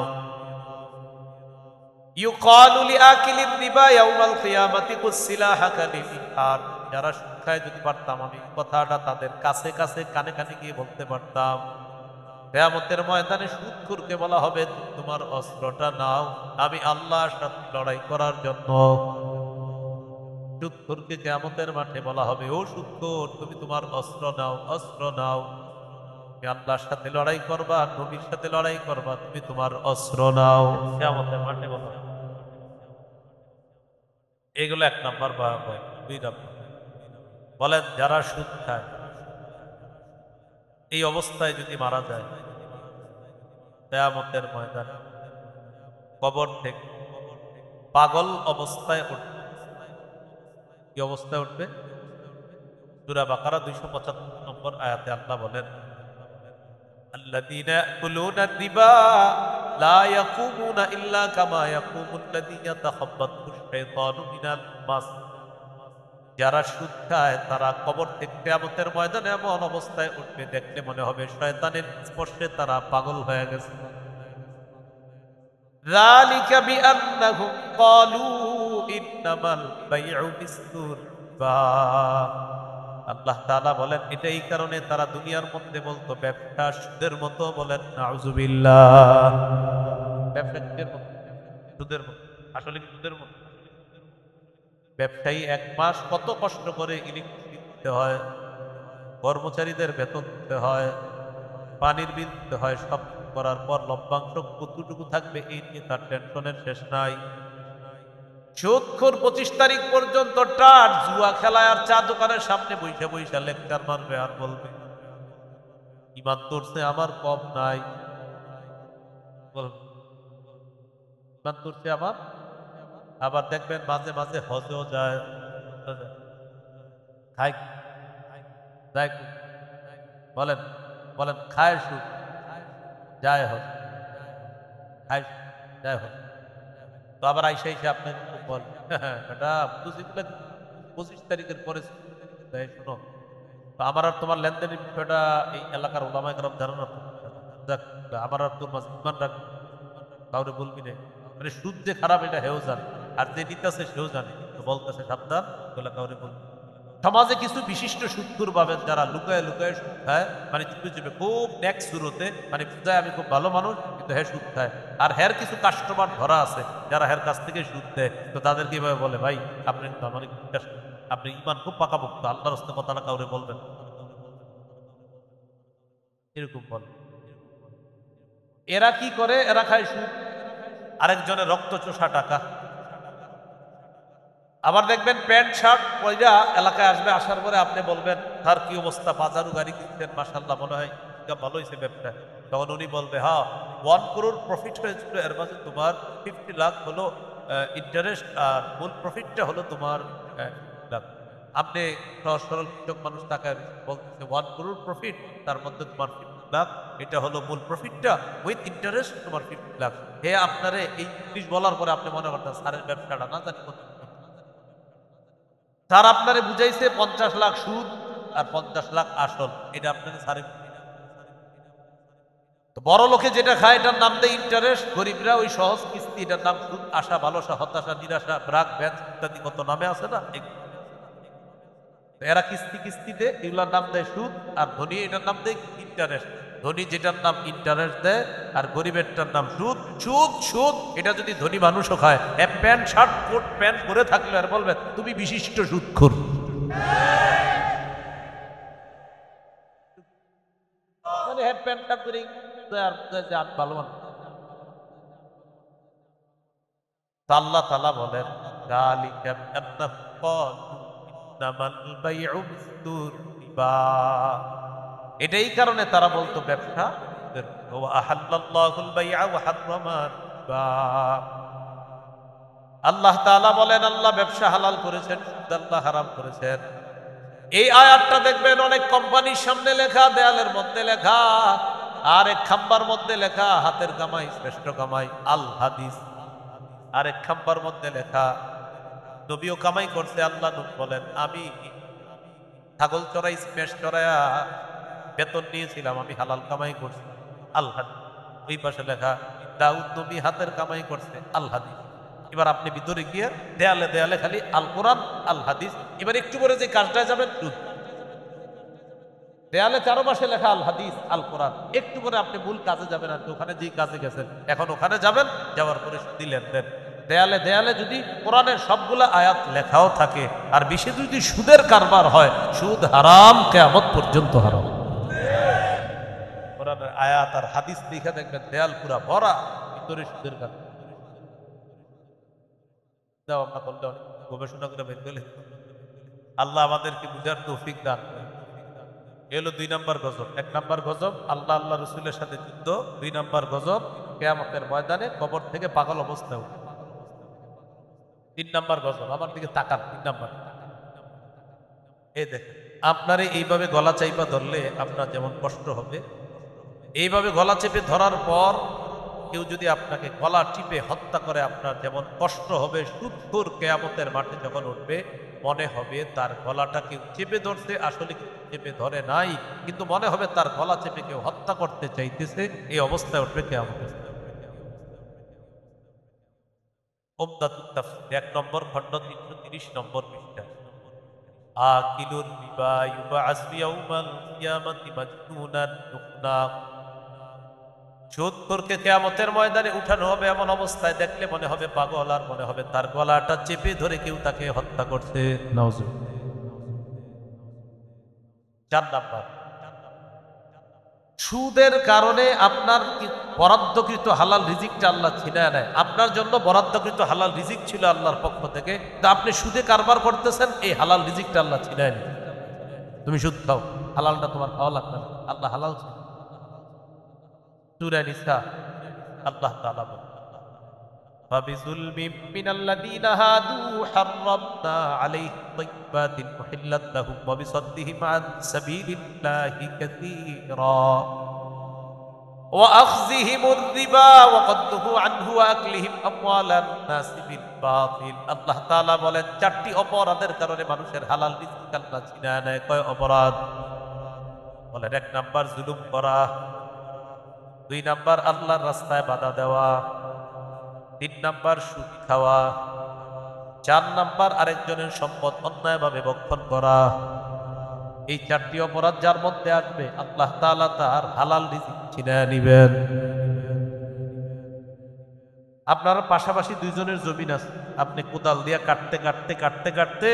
ইউকালু লিআকিলির রিবা ইয়াউমাল কিয়ামাতি কুসিলাহাকা লিফিহার। যারা সুদ খায় যদি পারতাম আমি কথাটা তাদের কাছে কাছে কানে কানে গিয়ে বলতে পারতাম, কিয়ামতের ময়দানে সুদখোরকে বলা হবে তোমার অস্ত্রটা নাও, আমি আল্লাহর সাথে লড়াই করার জন্য। সুদখোরকে কিয়ামতের মাঠে বলা হবে, ও সুদখোর তুমি তোমার অস্ত্র নাও, অস্ত্র নাও, তুমি আল্লাহর সাথে লড়াই করবা, নবীর সাথে লড়াই করবা, তুমি তোমার অস্ত্র নাও। কিয়ামতের মাঠে বলা হবে। এগুলো এক নাম্বার বা দুই নাম্বার। বলেন যারা সুদ খায় এই অবস্থায় যদি মারা যায়, কিয়ামতের ময়দানে কবর থেকে পাগল অবস্থায় উঠবে। কি অবস্থায় উঠবে? সূরা বাকারা 275 নম্বর আয়াতে আল্লাহ বলেন, আল্লাযীনা ইয়াকুলুনা রিবা লা ইয়াকুমুনা ইল্লা কামা ইয়াকুমুল্লাযী ইয়াতাখাব্বাতুহু শাইতানু মিনাল মাস। যারা সুদ খায় তারা কবর থেকে কিয়ামতের ময়দানে এমন অবস্থায় উঠবে দেখলে মনে হবে শয়তানের স্পর্শে তারা পাগল হয়ে গেছে। যালিকা বিআন্নাহুম ক্বালু ইন্নামাল বাইউ মিসলুর রিবা। আল্লাহ তাআলা বলেন এটা এই কারণে তারা দুনিয়ার মধ্যে বলতো ব্যবসা সুদের মতো। বলেন নাউযুবিল্লাহ। ব্যবসা সুদের মতো, সুদের মতো, আসলে কি সুদের মতো? ব্যবসায়ী এক মাস কত কষ্ট করে ইলেকট্রিসিটি দিতে হয়, কর্মচারীদের বেতন দিতে হয়, পানির বিল দিতে হয়, সব করার পর লভ্যাংশ কতটুকু থাকবে এই নিয়ে তার টেনশনের শেষ নাই। সুদখোর 25 তারিখ পর্যন্ত টাট জুয়া খেলায় আর চা দোকানের সামনে বইসা বইসা লেকচার মারবে আর বলবে ইমান তোরছে আমার কম নাই। বলবে ইমান তোরছে আমার। আবার দেখবেন মাঝে মাঝে হজেও যায়, খায় যায়। বলেন বলেন খায় সুদ, যায় হজ, খায় যায় হজ। তো আবার আইসা আইসা আপনাকে বল এটা বুঝিগুলো 25 তারিখের পরে শোনো। তো আমার আর তোমার লেনদেনের বিষয়টা এই এলাকার ওলামায়ে কেরাম জানো না। যাক, আমার আর তোর মাঝে ইমান রাখ, কাউরে বলবি না। মানে সুদ যে খারাপ এটা হেও জানে, আর যে নিতেছে সেও জানে, তো বলতেছে সাবধান, এগুলা কাউরে বলবি। সমাজে কিছু বিশিষ্ট সুদখোর পাবেন যারা লুকায় লুকায় সুদ খায়, মানে চুপে চুপে খুব নেক সুরতে, মানে বুঝায় আমি খুব ভালো মানুষ কিন্তু হ্যাঁ সুদ খায়। আর হ্যার কিছু কাস্টমার ধরা আছে যারা হ্যার কাছ থেকে সুদ দেয়, তো তাদের কিভাবে বলে ভাই আপনি অনেক বিশ্বাস, আপনি ইমান খুব পাকাপোক্ত, আল্লাহর রাস্তে কথাটা কাউরে বলবেন, এরকম বলে। এরা কি করে? এরা খায় সুদ, আরেকজনের রক্ত চোষা টাকা। আবার দেখবেন প্যান্ট শার্ট পয়লা এলাকায় আসবে, আসার পরে আপনি বলবেন তার কি অবস্থা, বাজারু গাড়ি কিনছেন মাশাআল্লাহ, মনে হয় ভালো হয়েছে ব্যবসা। তখন উনি বলবে হ্যাঁ 1 করোড় প্রফিট হয়েছিল, এর মাঝে তোমার 50 লাখ হলো ইন্টারেস্ট, আর মূল প্রফিটটা হলো তোমার 50 লাখ। আপনি সহজ সরল কৃষক মানুষ টাকায় বলতেছে 1 করোড় প্রফিট, তার মধ্যে তোমার 50 লাখ, এটা হলো মূল প্রফিটটা, উইথ ইন্টারেস্ট তোমার 50 লাখ। হে আপনারে এই ইংলিশ বলার পরে আপনি মনে করতেন স্যারের ব্যবসাটা না জানি কত। স্যার আপনারে বুঝাইছে 50 লাখ সুদ আর 50 লাখ আসল, এটা আপনাকে স্যারে। তো বড় লোকে যেটা খায় এটার নাম দেয় ইন্টারেস্ট, গরিবরা ওই সহজ কিস্তি, এটার নাম সুদ। আশা, ভালোসা, হতাশা, নিরাশা, ব্রাক, ব্যাচ ইত্যাদি কত নামে আছে না। তো এরা কিস্তি কিস্তিতে এগুলোর নাম দেয় সুদ, আর ধনী এটার নাম দেয় ইন্টারেস্ট। ধনী যেটার নাম ইন্টারেস্ট দেয় আর গরিবেরটার নাম সুদ। সুদ সুদ এটা যদি ধনী মানুষও খায়, প্যান্ট শার্ট কোট প্যান্ট পরে থাকলে আর বলবেন তুমি বিশিষ্ট সুদখোর। মানে প্যান্টটা করে আর আমি ভালো মানুষ। আল্লাহ তাআলা বলেন যালিকা বিআন্নাহু ক্বালু ইন্নামাল বাইউ মিসলুর রিবা। এটাই কারণে তারা বলতো ব্যবসা সুদের মতো। ওয়া আহাল্লাল্লাহুল বাইআ ওয়া হাররামার রিবা। আল্লাহ তাআলা বলেন আল্লাহ ব্যবসা হালাল করেছেন, সুদ আল্লাহ হারাম করেছেন। এই আয়াতটা দেখবেন অনেক কোম্পানির সামনে লেখা, দেয়ালের মধ্যে লেখা, আর এক খাম্বার মধ্যে লেখা হাতের কামাই শ্রেষ্ঠ কামাই আল হাদিস। আরেক খাম্বার মধ্যে লেখা নবীও কামাই করছে। আল্লাহ নবী বলেন আমি ছাগল চড়াই মেষ চড়াইয়া বেতন নিয়েছিলাম, আমি হালাল কামাই করছি আল হাদিস। ওই পাশে লেখা দাউদ নবী হাতের কামাই করছে আল হাদিস। এবার আপনি ভিতরে গিয়ে দেয়ালে দেয়ালে খালি আল কোরআন আল হাদিস। এবার একটু পরে যে কাজটায় যাবেন, দেয়ালে চারপাশে লেখা আল হাদিস আল কোরআন, একটু পরে আপনি মূল কাজে যাবেন। আর ওখানে যে কাজে গেছেন এখন ওখানে যাবেন, যাওয়ার পরে সুদি লেনদেন। দেয়ালে দেয়ালে যদি কোরআনের সবগুলা আয়াত লেখাও থাকে, আর বিশেষ যদি সুদের কারবার হয়, সুদ হারাম, কিয়ামত পর্যন্ত হারাম। কোরআনের আয়াত আর হাদিস লিখে দেখবেন দেয়াল পুরা ভরা, ভিতরে সুদের কারবার। দাও আমরা করলে অনেক গবেষণা করে বের করলে আল্লাহ আমাদেরকে বুঝার তৌফিক দান করেন। এলো 2 নম্বর গজব। 1 নম্বর গজব আল্লাহ আল্লাহ রসুলের সাথে যুদ্ধ। 2 নম্বর গজব কিয়ামতের ময়দানে কবর থেকে পাগল অবস্থায় উঠে। 3 নম্বর গজব, আমার দিকে তাকান। 3 নম্বর, এই দেখেন, আপনারে এইভাবে গলা চাইপা ধরলে আপনার যেমন কষ্ট হবে, এইভাবে গলা চেপে ধরার পর কেউ যদি আপনাকে গলা টিপে হত্যা করে, আপনার যেমন কষ্ট হবে, সুদখোর কিয়ামতের মাঠে যখন উঠবে মনে হবে তার গলাটা কেউ চেপে ধরছে, আসলে চেপে ধরে নাই, কিন্তু মনে হবে তার গলা চেপে কেউ হত্যা করতে চাইতেছে। এই অবস্থায় উঠবে কিয়ামতের। উমদাতুত তাফসীর 1 নম্বর খণ্ড 330 নম্বর পৃষ্ঠা। আকিলুর রিবা ইউবা'আস ইয়াউমাল কিয়ামাতি মাজনুনান ইউফনা। সুদখোরকে কিয়ামতের ময়দানে উঠানো হবে এমন অবস্থায় দেখলে মনে হবে পাগল, আর মনে হবে তার গলাটা চেপে ধরে কেউ তাকে হত্যা করছে। নাউজুবিল্লাহ। 4 নাম্বার, সুদের কারণে আপনার বরাদ্দকৃত হালাল রিজিকটা আল্লাহ ছিনায় নেয়। আপনার জন্য বরাদ্দকৃত হালাল রিজিক ছিল আল্লাহর পক্ষ থেকে, তা আপনি সুদে কারবার করতেছেন, এই হালাল রিজিকটা আল্লাহ ছিনায় নেয়। তুমি সুদ খাও, হালালটা তোমার খাওয়া লাগবে না, আল্লাহ হালাল। সূরা নিসা আল্লাহ তাআলা বলেন, ফাবিযুলমিন মিনাল্লাযীনা হাদু হাররামনা আলাইহিম তাইয়্যিবাতিন উহিল্লাত লাহুম ওয়া বিসাদ্দিহিম আন সাবিলিল্লাহি কাসীরা ওয়া আখযিহিমুর রিবা ওয়া কদ্দুহু আনহু ওয়া আকলিহিম আমওয়ালান নাসি বিল বাতিল। আল্লাহ তাআলা বলেন 4টি অপরাধের কারণে মানুষের হালাল রিজিক আল্লাহ ছিনায় নেয়। কয় অপরাধ? বলেন, 1 নাম্বার জুলুম করা, 2 নাম্বার আল্লাহর রাস্তায় বাধা দেওয়া, 3 নাম্বার সুদ খাওয়া, 4 নাম্বার আরেকজনের সম্পদ অন্যায়ভাবে ভক্ষণ করা। এই 4টি অপরাধ যার মধ্যে আসবে আল্লাহ তাআলা তার হালাল রিজিক ছিনায় নিবেন। আপনার পাশাপাশি 2 জনের জমিন আছে, আপনি কোদাল দিয়া কাটতে কাটতে কাটতে কাটতে,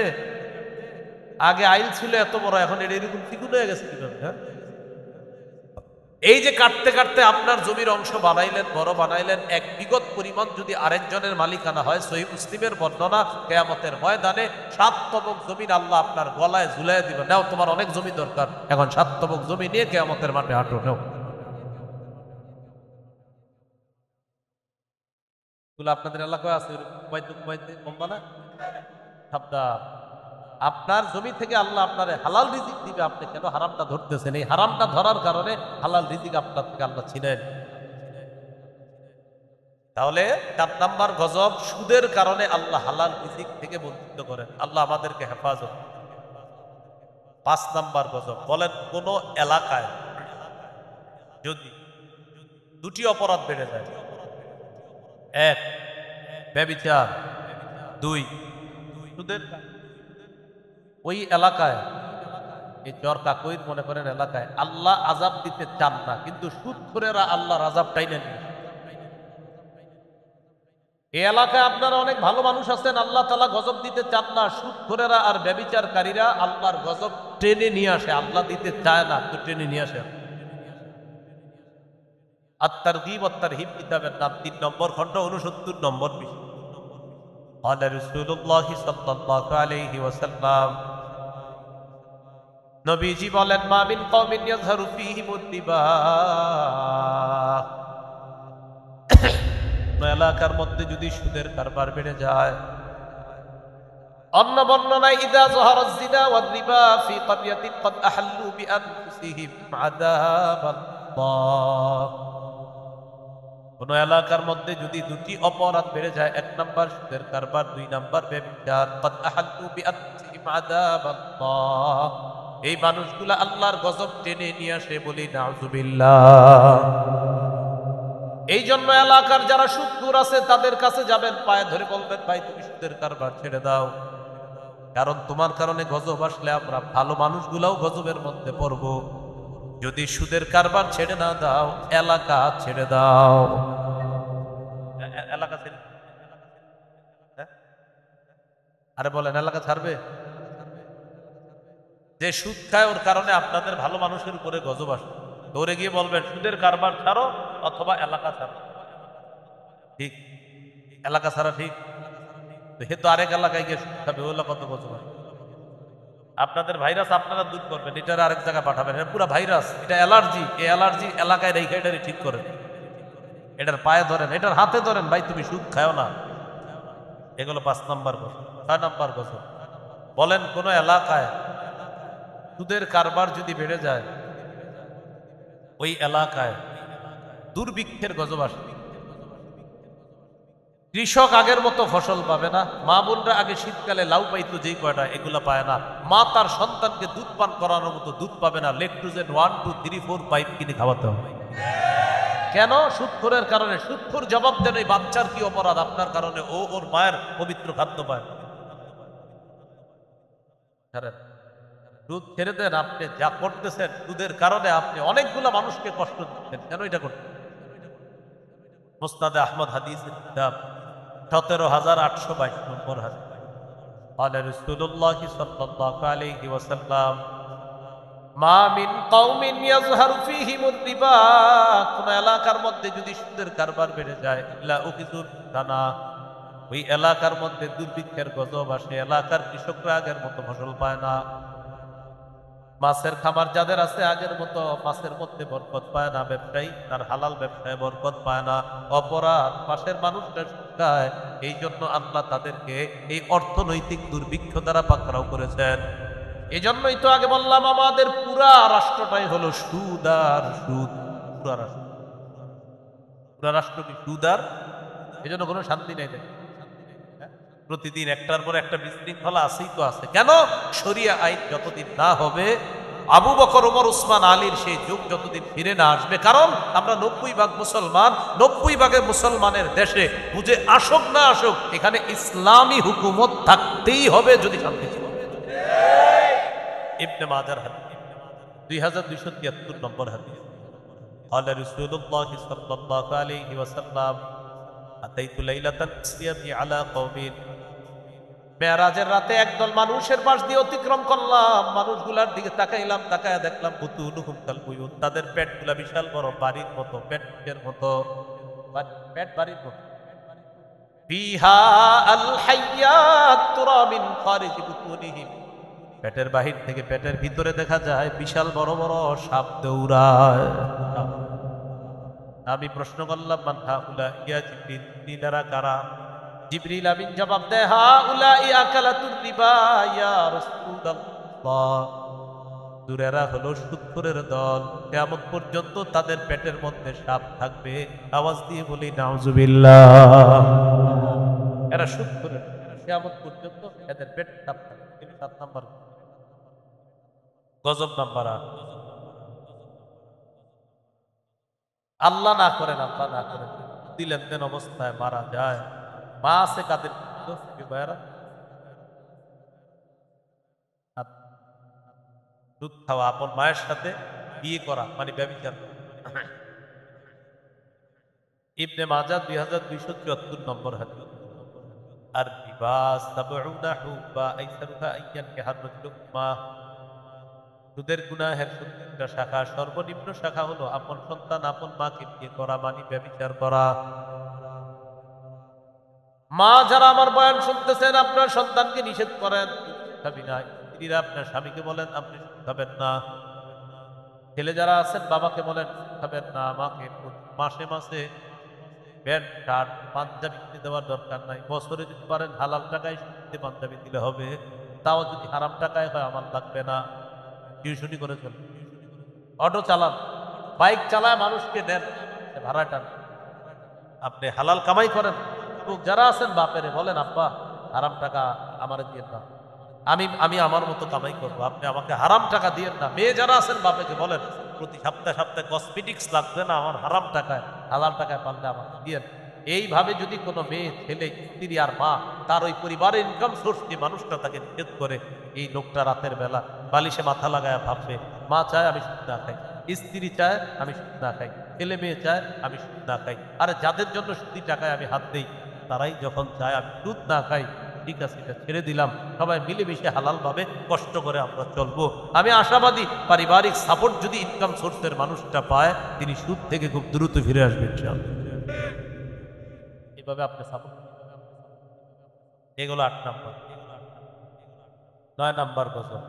আগে আইল ছিল এত বড়, এখন এটা এরকম চিকুন হয়ে গেছে কিভাবে? হ্যাঁ, এই যে কাটতে কাটতে আপনার জমির অংশ বানাইলেন, বড় বানাইলেন, 1 বিঘত পরিমাণ যদি আরেকজনের মালিকানা হয়, সহিহ মুসলিমের বর্ণনা, কিয়ামতের ময়দানে 7 তবক জমিন আল্লাহ আপনার গলায় ঝুলাইয়া দিবেন। নাও, তোমার অনেক জমি দরকার, এখন 7 তবক জমি নিয়ে কিয়ামতের মাঠে হাঁটো, নাও। আপনাদের এলাকায় আছে কমবা না? সাবধান, আপনার জমি থেকে আল্লাহ আপনার হালাল রিজিক দিবে, আপনি কেন হারামটা ধরতেছেন? এই হারামটা ধরার কারণে হালাল রিজিক আপনার থেকে আল্লাহ ছিনেন। তাহলে 4 নাম্বার গজব, সুদের কারণে আল্লাহ হালাল রিজিক থেকে বঞ্চিত করেন। আল্লাহ আমাদেরকে হেফাজত। 5 নাম্বার গজব, বলেন কোন এলাকায় যদি 2টি অপরাধ বেড়ে যায়, 1 ব্যভিচার, 2 সুদের, ওই এলাকায়, এই চরকা কইর মনে করেন এলাকায় আল্লাহ আযাব দিতে চান না, কিন্তু সুদখোরেরা আল্লাহর আযাবটাই নেন। এই এলাকায় আপনারা অনেক ভালো মানুষ আছেন, আল্লাহ তাআলা গজব দিতে চান না, সুদখোরেরা আর ব্যভিচারকারীরা আল্লাহর গজব টেনে নিয়ে আসে। আল্লাহ দিতে চায় না, তো টেনে নিয়ে আসে। আত-তারগীব ওয়াত-তারহীব কিতাবের নাম, 3 নম্বর খণ্ড 69 নম্বর পৃষ্ঠা। قال رسول الله صلى الله عليه وسلم, নবীজি বলেন, মা মিন কওমিন ইয়াযহারু ফীহিমুর রিবা, এলাকার মধ্যে যদি সুদের কারবার বেড়ে যায়। অন্য বর্ণনায়, ইযা যাহারা যিনা ওয়ার রিবা ফী ক্বরিয়াতিন ক্বাদ আহাল্লু বিআনফুসিহিম আযাবাল্লাহ। কোন এলাকার মধ্যে যদি 2টি অপরাধ বেড়ে যায়, 1 নাম্বার সুদের কারবার, 2 নাম্বার ব্যভিচার, ক্বাদ আহাল্লু বিআনফুসিহিম আযাবাল্লাহ, এই মানুষগুলা আল্লাহর গজব টেনে নিয়ে আসে, বলি নাউযুবিল্লাহ। এই জন্য এলাকার যারা সুদখোর আছে তাদের কাছে যাবেন, পায়ে ধরে বলবেন, ভাই তুমি সুদের কারবার ছেড়ে দাও, কারণ তোমার কারণে গজব আসলে আমরা ভালো মানুষগুলাও গজবের মধ্যে পড়ব। যদি সুদের কারবার ছেড়ে না দাও, এলাকা ছেড়ে দাও। এলাকা ছেড়ে, হ্যাঁ? আরে বলেন, এলাকা ছাড়বে? যে সুদ খায় ওর কারণে আপনাদের ভালো মানুষের উপরে গজব আসে, দৌড়ে গিয়ে বলবেন সুদের কারবার ছাড়ো অথবা এলাকা ছাড়ো। ঠিক, এলাকা ছাড়া ঠিক। তো আরেক এলাকায় গিয়ে সুদ খাবে, ওগুলো কত গজব আসে। আপনাদের ভাইরাস আপনারা দূর করবেন, এটার আরেক জায়গায় পাঠাবেন, এটা পুরো ভাইরাস, এটা অ্যালার্জি। এই অ্যালার্জি এলাকায় রেখে এটারই ঠিক করেন, এটার পায়ে ধরেন, এটার হাতে ধরেন, ভাই তুমি সুদ খাও না। এগুলো 5 নম্বর গজব। 6 নম্বর গজব, বলেন কোন এলাকায় সুদের কারবার যদি বেড়ে যায়, ওই এলাকায় দুর্ভিক্ষের গজব আসে। কৃষক আগের মতো ফসল পাবে না, মা বোনরা আগে শীতকালে লাউ পাইতো যেই কয়টা, এগুলা পায় না। মা তার সন্তানকে দুধ পান করানোর মতো দুধ পাবে না, লেকট্রোজেন 1 2 3 4 5 কিনে খাওয়াতে হবে। কেন? সুদখোরের কারণে। সুদখোর জবাব দেন, এই বাচ্চার কি অপরাধ আপনার কারণে ও ওর মায়ের পবিত্র খাদ্য পায়? সুদ ছেড়ে দেন। আপনি যা করতেছেন সুদের কারণে আপনি অনেকগুলা মানুষকে কষ্ট দিচ্ছেন, কেন এটা করতেন? মুসনাদে আহমদ হাদিসের কিতাব 17822 নম্বর হাদিস, قال رسول الله صلى الله عليه وسلم ما من قوم يظهر فيهم الربا, কোন এলাকার মধ্যে যদি সুদের কারবার বেড়ে যায়, ইল্লা উখিযুর দানা, ওই এলাকার মধ্যে দুর্ভিক্ষের গজব আসে, এলাকার কৃষকরা আগের মতো ফসল পায় না। মাছের খামার যাদের আছে আগের মতো মাছের মধ্যে বরকত পায় না, ব্যবসায়ী তার হালাল ব্যবসায় বরকত পায় না, অপরাধ পাশের মানুষরা শুকায়। এই জন্য আল্লাহ তাদেরকে এই অর্থনৈতিক দুর্ভিক্ষ দ্বারা পাকড়াও করেছেন। এই জন্যই তো আগে বললাম, আমাদের পুরা রাষ্ট্রটাই হলো সুদ আর সুদ। পুরা রাষ্ট্র কি সুদ আর, এই জন্য কোনো শান্তি নেই দেখেন। প্রতিদিন একটার পর একটা বিশৃঙ্খলা আছেই তো আছে। কেন? শরিয়া আইন যতদিন না হবে, আবু বকর, ওমর, উসমান, আলীর সেই যুগ যতদিন ফিরে না আসবে, কারণ আমরা 90% মুসলমান, 90% মুসলমানের দেশে বুঝে আসুক না আসুক, এখানে ইসলামী হুকুমত থাকতেই হবে যদি শান্তি চাই। ইবনে মাজার হাদিস 2273 নম্বর হাদিস, قال رسول الله صلى الله عليه وسلم أتيت ليلة الصيام على قوم, মেরাজের রাতে একদল মানুষের পাশ দিয়ে অতিক্রম করলাম, মানুষগুলার দিকে তাকাইলাম, তাকায়া দেখলাম বুতুনুহুম কাল বুয়ুত, তাদের পেটগুলা বিশাল বড় বাড়ির মতো, পেটের মতো, পেট বাড়ির মতো। ফিহা আল হাইয়াত তুরা মিন খারিজ বুতুনিহিম, পেটের বাহির থেকে পেটের ভিতরে দেখা যায় বিশাল বড় বড় সাপ দৌড়ায়। আমি প্রশ্ন করলাম, মান হাউলা ইয়া জিবরিল, তিনারা কারা? জিবরিল আমিন জবাব দেয়, হাউলাই আকালাতুর রিবা ইয়া রাসূলুল্লাহ, দুরেরা হলো সুদখোরের দল, কিয়ামত পর্যন্ত তাদের পেটের মধ্যে সাপ থাকবে। আওয়াজ দিয়ে বলি নাউজুবিল্লাহ। এরা সুদখোরের, কিয়ামত পর্যন্ত এদের পেট সাপ থাকবে। 7 নাম্বার গজব। নাম্বার 8, আল্লাহ না করেন, আল্লাহ না করেন যদি লেনদেন অবস্থায় মারা যায়, মা আছে কাদের? দুধ খাওয়া, আপন মায়ের সাথে বিয়ে করা মানে ব্যভিচার। ইবনে মাজাহ 2274 নম্বর হাদিস, আর রিবা সাবউনা হুবা আইসারুহা আইয়ান কাহার রাজুলুমা, সুদের গুনাহের 70টা শাখা, সর্বনিম্ন শাখা হলো আপন সন্তান আপন মাকে বিয়ে করা মানে ব্যভিচার করা। মা যারা আমার বয়ান শুনতেছেন, আপনার সন্তানকে নিষেধ করেন খাবি না, স্ত্রীরা আপনার স্বামীকে বলেন আপনি খাবেন না, ছেলে যারা আছেন বাবাকে বলেন খাবেন না, মাকে মাসে মাসে প্যান্ট শার্ট পাঞ্জাবি কিনে দেওয়ার দরকার নাই, বছরে যদি পারেন হালাল টাকায় পাঞ্জাবি দিলে হবে, তাও যদি হারাম টাকায় হয় আমার লাগবে না। টিউশনি করে চলবে, অটো চালান, বাইক চালায় মানুষকে দেন ভাড়াটা, আপনি হালাল কামাই করেন। তো যারা আছেন বাপেরে বলেন আব্বা হারাম টাকা আমার দিয়ে না, আমি আমার মতো কামাই করবো, আপনি আমাকে হারাম টাকা দিয়েন না। মেয়ে যারা আছেন বাপেকে বলেন প্রতি সপ্তাহে সপ্তাহে কসমেটিক্স লাগবে না, আমার হারাম টাকায় হালাল টাকায় পারলে আমাকে দিয়েন। এইভাবে যদি কোনো মেয়ে ছেলে স্ত্রী আর মা তার ওই পরিবারের ইনকাম সোর্স যে মানুষটা তাকে নিষেধ করে, এই লোকটা রাতের বেলা বালিশে মাথা লাগায় ভাববে মা চায় আমি সুদ না খাই, স্ত্রী চায় আমি সুদ না খাই, ছেলে মেয়ে চায় আমি সুদ না খাই, আরে যাদের জন্য সুদি টাকায় আমি হাত দেই তারাই যখন চায় আমি সুদ না খাই, ঠিক আছে এটা ছেড়ে দিলাম, সবাই মিলেমিশে হালালভাবে কষ্ট করে আমরা চলবো। আমি আশাবাদী পারিবারিক সাপোর্ট যদি ইনকাম সোর্সের মানুষটা পায় তিনি সুদ থেকে খুব দ্রুত ফিরে আসবেন ইনশাআল্লাহ। এইভাবে আপনি সাপোর্ট, এগুলো 8 নাম্বার। 9 নাম্বার গজল,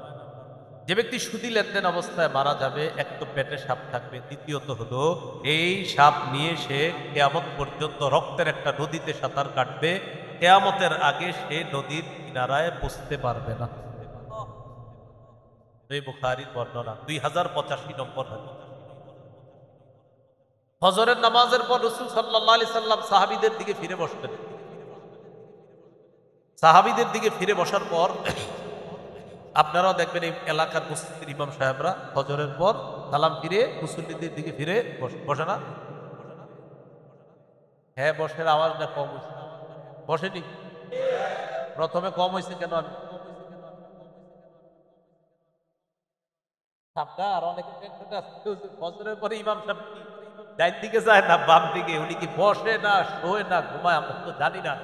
যে ব্যক্তি সুদি লেনদেন অবস্থায় মারা যাবে, এক তো পেটে সাপ থাকবে, দ্বিতীয়ত হলো এই সাপ নিয়ে সে কেয়ামত পর্যন্ত রক্তের একটা নদীতে সাঁতার কাটবে, কেয়ামতের আগে সে নদীর কিনারায় পৌঁছতে পারবে না। এই বুখারীর বর্ণনা 2085 নম্বর হাদিস। ফজরের নামাজের পর রাসূল সাল্লাল্লাহু আলাইহি সাল্লাম সাহাবীদের দিকে ফিরে বসতেন। সাহাবীদের দিকে ফিরে বসার পর আপনারাও দেখবেন এই এলাকার মসজিদের ইমাম সাহেবরা ফজরের পর সালাম ফিরে মুসল্লিদের দিকে ফিরে বসে না? হ্যাঁ বসের আওয়াজটা কম হয়েছে, বসেনি? প্রথমে কম হয়েছে কেন? আমি আর অনেকে ফজরের পরে ইমাম সাহেব কি ডাইন দিকে যায় না বাম দিকে, উনি কি বসে না শোয় না ঘুমায় আমরা তো জানি না।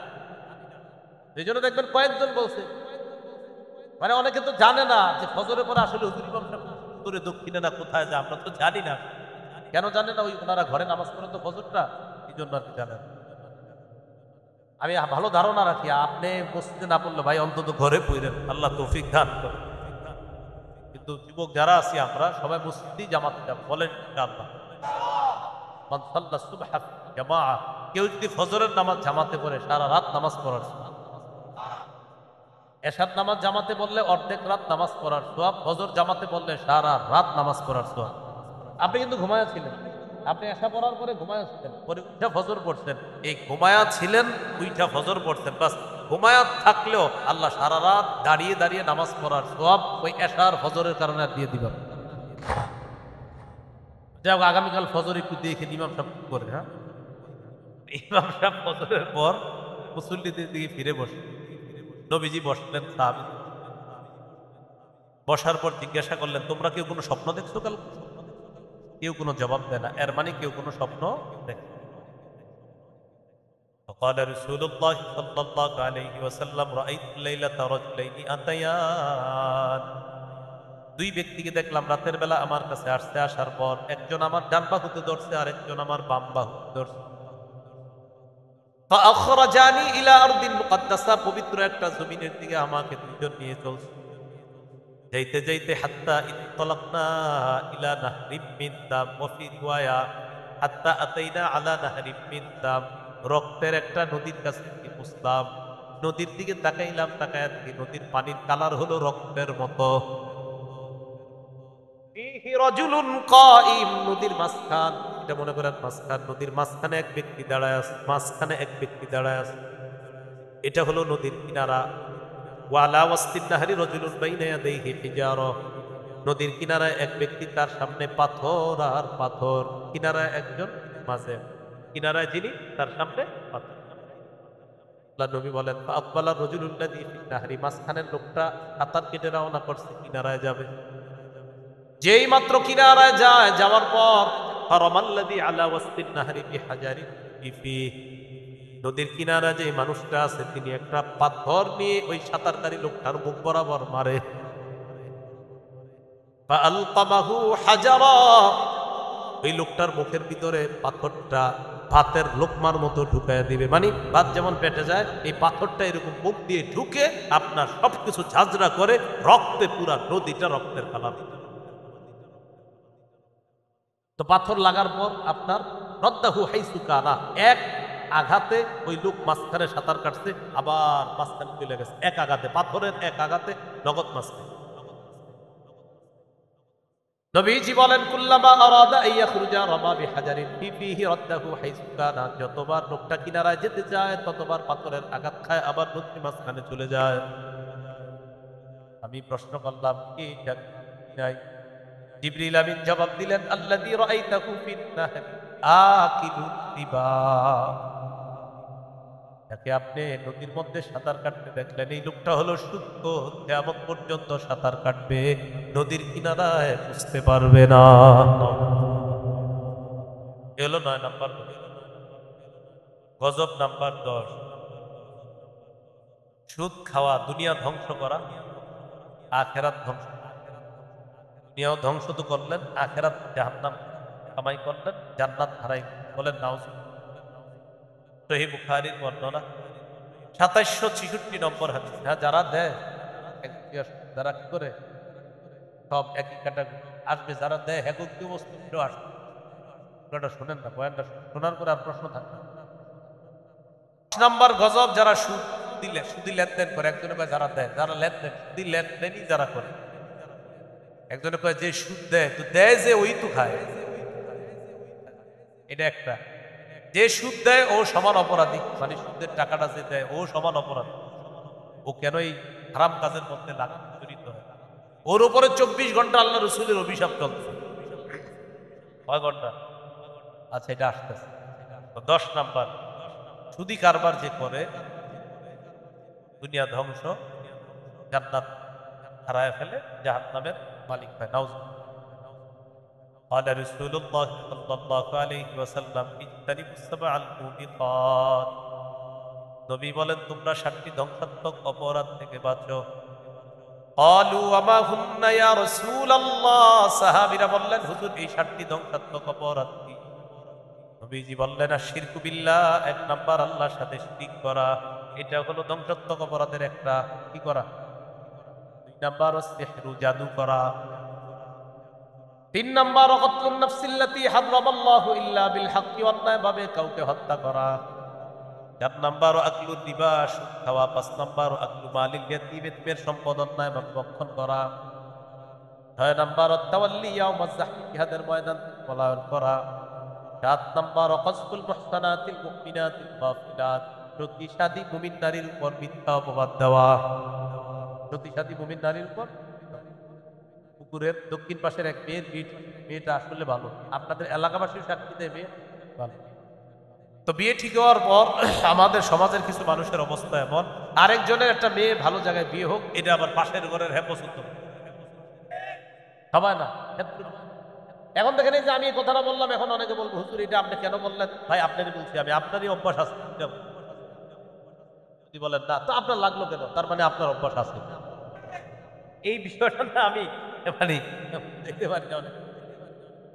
এই জন্য দেখবেন কয়েকজন বলছে, মানে অনেকে তো জানে না যে ফজরের পরে আসলে হুজুর ইমাম সাহেব উত্তরে দক্ষিণে না কোথায় যায়, আমরা তো জানি না। কেন জানে না? ওই ওনারা ঘরে নামাজ পড়েন তো ফজরটা, এই জন্য আর কি জানেন। আমি ভালো ধারণা রাখি আপনি মসজিদে না পড়লে ভাই অন্তত ঘরে পড়েন, আল্লাহ তৌফিক দান করেন। কিন্তু যুবক যারা আছি আমরা সবাই মসজিদেই জামাতে যাব, বলেন ইনশাআল্লাহ। মান সাল্লা সুবহা জামাআ, কেউ যদি ফজরের নামাজ জামাতে পড়ে সারা রাত নামাজ পড়ার সওয়াব, এশার নামাজ জামাতে বললে অর্ধেক রাত নামাজ পড়ার সওয়াব, ফজর জামাতে বললে সারা রাত নামাজ পড়ার সওয়াব। আপনি কিন্তু ঘুমায়া ছিলেন, আপনি এশা পড়ার পরে ঘুমায়া ছিলেন, পরে উঠা ফজর পড়ছেন, এই ঘুমায়া ছিলেন উইঠা ফজর পড়ছেন, বাস ঘুমায়া থাকলেও আল্লাহ সারা রাত দাঁড়িয়ে দাঁড়িয়ে নামাজ পড়ার সওয়াব ওই এশার ফজরের কারণে আর দিয়ে দিবেন। যাক আগামীকাল ফজর একটু দেখে ইমাম সাহেব করে, হ্যাঁ ইমাম সাহেব ফজরের পর মুসল্লিদের দিকে ফিরে বসে, নবীজি বসলেন, সাহাবী বসার পর জিজ্ঞাসা করলেন তোমরা কেউ কোনো স্বপ্ন দেখছো কাল? কেউ কোনো জবাব দেয় না, এর মানে কেউ কোনো স্বপ্ন দেখে। فقال رسول الله صلى الله عليه وسلم رأيت الليلة رجلين أتيان, দুই ব্যক্তিকে দেখলাম রাতের বেলা আমার কাছে আসছে, আসার পর একজন আমার ডান বাহুতে ধরছে আর একজন আমার বাম বাহুতে ধরছে। فأخرجاني إلى أرض مقدسة, পবিত্র একটা জমিনের দিকে আমাকে দুইজন নিয়ে চলছে। যাইতে যাইতে হাত্তা ইনতালাকনা ইলা নাহরিম মিন দাম, ওয়া ফি রিওয়ায়া হাত্তা আতাইনা আলা নাহরিম মিন দাম, রক্তের একটা নদীর কাছে গিয়ে পৌঁছলাম। নদীর দিকে তাকাইলাম, তাকায়া দেখি নদীর পানির কালার হলো রক্তের মতো। ফিহি রাজুলুন কাইম, নদীর মাঝখান, এটা মনে করেন মাঝখান, নদীর মাঝখানে এক ব্যক্তি দাঁড়ায় আছে, মাঝখানে এক ব্যক্তি দাঁড়ায় আছে, এটা হলো নদীর কিনারা। ওয়ালা ওয়াসতিন নাহরি রাজুলুন বাইনা ইয়াদাইহি হিজারা, নদীর কিনারায় এক ব্যক্তি, তার সামনে পাথর আর পাথর, কিনারায় একজন, মাঝে কিনারায় যিনি, তার সামনে পাথর। আল্লাহ নবী বলেন ফাআকবালা রাজুলুল্লাযী ফিন নাহরি, মাঝখানের লোকটা সাঁতার কেটে রওনা করছে, কিনারায় যাবে। যেই মাত্র কিনারায় যায়, যাওয়ার পর ফারামাল্লাযী আলা ওয়াসতিন নাহরি বিহাজারিন ফিহি, নদীর কিনারা যে মানুষটা আছে তিনি একটা পাথর নিয়ে ওই সাঁতারকারী লোকটার মুখ বরাবর মারে। ফাআলকামাহু হাজারা, ওই লোকটার মুখের ভিতরে পাথরটা ভাতের লোকমার মতো ঢুকায় দিবে, মানে ভাত যেমন পেটে যায় এই পাথরটা এরকম মুখ দিয়ে ঢুকে আপনার সবকিছু ঝাঁঝরা করে রক্তে পুরা নদীটা রক্তের কালার। তো পাথর লাগার পর আপনার রদ্দাহু হাইসু কানা, এক আঘাতে ওই লোক মাঝখানে সাঁতার কাটছে, আবার মাঝখানে চলে গেছে, এক আঘাতে, পাথরের এক আঘাতে নগদ মাঝখানে। নবীজি বলেন কুল্লামা আরাদা আইয়াখরুজা রামা বিহাজারিন ফিহি রাদ্দাহু হাইসু কানা, যতবার লোকটা কিনারায় যেতে যায় ততবার পাথরের আঘাত খায়, আবার নদীর মাঝখানে চলে যায়। আমি প্রশ্ন করলাম কি নাই, জিবরিল আমিন জবাব দিলেন, আল্লাযী রাআইতাহু ফিন নাহরি আকিলুর রিবা। যাকে আপনি নদীর মধ্যে সাঁতার কাটতে দেখলেন, এই লোকটা হলো সুদখোর, কিয়ামত পর্যন্ত সাঁতার কাটবে, নদীর কিনারায় বুঝতে পারবে না। এ হলো 9 নাম্বার গজব। নাম্বার 10, সুদ খাওয়া, দুনিয়া ধ্বংস করা, আখেরাত ধ্বংস। দুনিয়াও ধ্বংস তো করলেন, আখেরাত জাহান্নাম কামাই করলেন, জান্নাত হারাই। বলেন নাউজুবিল্লাহ। সহিহ বুখারীর বর্ণনা 2766 নম্বর হাদিস। হ্যাঁ, যারা দেয় যারা কি করে সব একই ক্যাটাগরি আসবে, যারা দেয় হ্যাগোগ্য বস্তু আসবে। পুরোটা শোনেন না, বয়ানটা শোনার পরে আর প্রশ্ন থাকবে না। 10 নাম্বার গজব, যারা সুদি লেনদেন করে। একজনে কয় যারা দেয়, যারা লেনদেন সুদি লেনদেনই যারা করে। একজনে কয় যে সুদ দেয়, তো দেয় যে ওই তো খায়, এটা একটা। যে সুদ দেয় ও সমান অপরাধী, মানে সুদের টাকাটা যে দেয় ও সমান অপরাধী। ও কেন এই হারাম কাজের মধ্যে জড়িত হয়? ওর উপরে 24 ঘন্টা আল্লাহ রসুলের অভিশাপ চলছে। কয় ঘন্টা? আচ্ছা, এটা আসতেছে। 10 নাম্বার, সুদি কারবার যে করে, দুনিয়া ধ্বংস, জান্নাত হারায় ফেলে, জাহান্নামের মালিক হয়। নাউজুবিল্লাহ। قال رسول الله صلى الله عليه وسلم اجتنبوا السبع الموبقات। নবী বলেন, তোমরা 7টি ধ্বংসাত্মক অপরাধ থেকে বাঁচো। قالوا وما هن يا رسول الله। সাহাবীরা বললেন, হুজুর এই 7টি ধ্বংসাত্মক অপরাধ কি? নবীজি বললেন, আশিরকু বিল্লাহ, 1 নাম্বার আল্লাহর সাথে শিরক করা, এটা হলো ধ্বংসাত্মক অপরাধের একটা। কি করা? 2 নাম্বার সিহরু, জাদু করা। 3 নাম্বার কতলুন নাফসিল্লাতী হারামাল্লাহু ইল্লা বিল হাক্কি, অন্যায়ভাবে কাউকে হত্যা করা। 4 নাম্বার আকলুর রিবা, সুদ খাওয়া। 5 নাম্বার আকলু মালিল ইয়াতীম, এতিমের সম্পদ অন্যায়ভাবে ভক্ষণ করা। 6 নাম্বার তাওয়াল্লি ইয়াউমাজ যাহফ, জিহাদের ময়দান থেকে পলায়ন করা। 7 নাম্বার কযফুল মুহসানাতিল মুমিনাতিল গাফিলাত, সতীসাধী মুমিন নারীর উপর মিথ্যা অপবাদ দেওয়া। সতীসাধী মুমিন নারীর উপর। পুকুরের দক্ষিণ পাশের এক মেয়েটা আসলে ভালো, আপনাদের এলাকাবাসীর সাক্ষী দেবে ভালো। তো বিয়ে ঠিক হওয়ার পর আমাদের সমাজের কিছু মানুষের অবস্থা এমন, আরেকজনের একটা মেয়ে ভালো জায়গায় বিয়ে হোক, এটা আবার পাশের ঘরের হ্যাঁ পছন্দ সবাই না। এখন দেখেন, এই যে আমি এই কথাটা বললাম, এখন অনেকে বলবো, হুজুর এটা আপনি কেন বললেন? ভাই আপনারই বলছি আমি, আপনারই অভ্যাস আছে। যদি বলেন না, তো আপনার লাগলো কেন? তার মানে আপনার অভ্যাস আছে। এই বিষয়টা না আমি মানে দেখতে পারি না অনেক।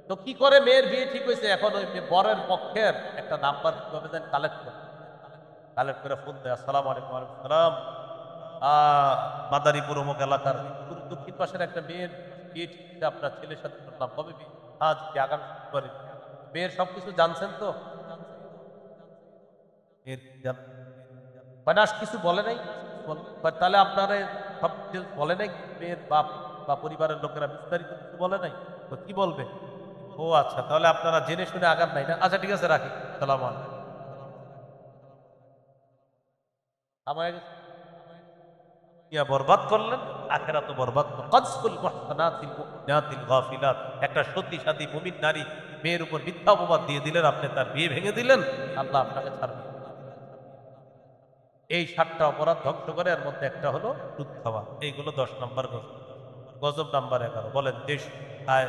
তো কি করে মেয়ের বিয়ে ঠিক হয়েছে, এখন ওই বরের পক্ষের একটা নাম্বার কিভাবে যেন কালেক্ট করে ফোন দেয়, আসসালামু আলাইকুম। ওয়ালাইকুম সালাম, মাদারীপুর অমুক এলাকার দক্ষিণ পাশের একটা মেয়ের বিয়ে ঠিক হয়েছে, আপনার ছেলের সাথে করলাম, কবে বিয়ে? আজ কি আগামী শুক্রবারে। মেয়ের সবকিছু জানছেন তো? মানে কিছু বলে নাই? তাহলে আপনারা সব কিছু বলে নাই? মেয়ের বাপ বা পরিবারের লোকেরা বিস্তারিত কিছু বলে নাই? তো কি বলবে? ও আচ্ছা, তাহলে আপনারা জেনে শুনে আগান নাই না? আচ্ছা ঠিক আছে, রাখি। সালাম আলাইকুম। আমার বরবাদ করলেন, আখেরাত বরবাদ। কযফুল মুহসানাতিল মুমিনাতিল গাফিলাত, একটা সতীসাধী মুমিন নারী মেয়ের উপর মিথ্যা অপবাদ দিয়ে দিলেন, আপনি তার বিয়ে ভেঙে দিলেন, আল্লাহ আপনাকে ছাড়বেন। এই 7টা অপরাধ ধ্বংস করে, এর মধ্যে একটা হলো সুদ খাওয়া। এইগুলো 10 নম্বর গজব। গজব নাম্বার 11, বলেন যে আয়।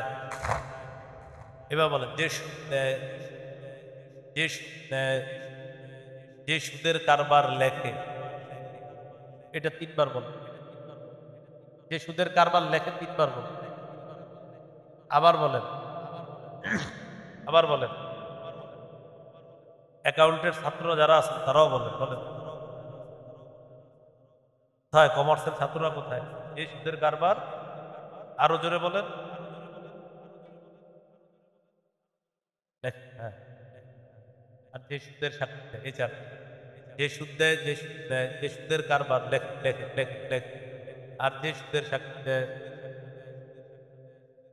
এবার বলেন, যে সুদ দেয়, যে সুদ দেয়, যে সুদের কারবার লেখে, এটা 3 বার বলেন। যে সুদের কারবার লেখে 3 বার বলেন। আবার বলেন, আবার বলেন। অ্যাকাউন্টের ছাত্ররা যারা আছেন তারাও বলেন। কোথায় কমার্সের ছাত্ররা কোথায়? এই সুদের কারবার, আরো জোরে বলেন। হ্যাঁ, আর যে সুদের সাক্ষী দেয়, এই 4, যে সুদ দেয়, যে সুদ দেয়, যে সুদের কারবার লেখে লেখে লেখে লেখে, আর যে সুদের সাক্ষী দেয়।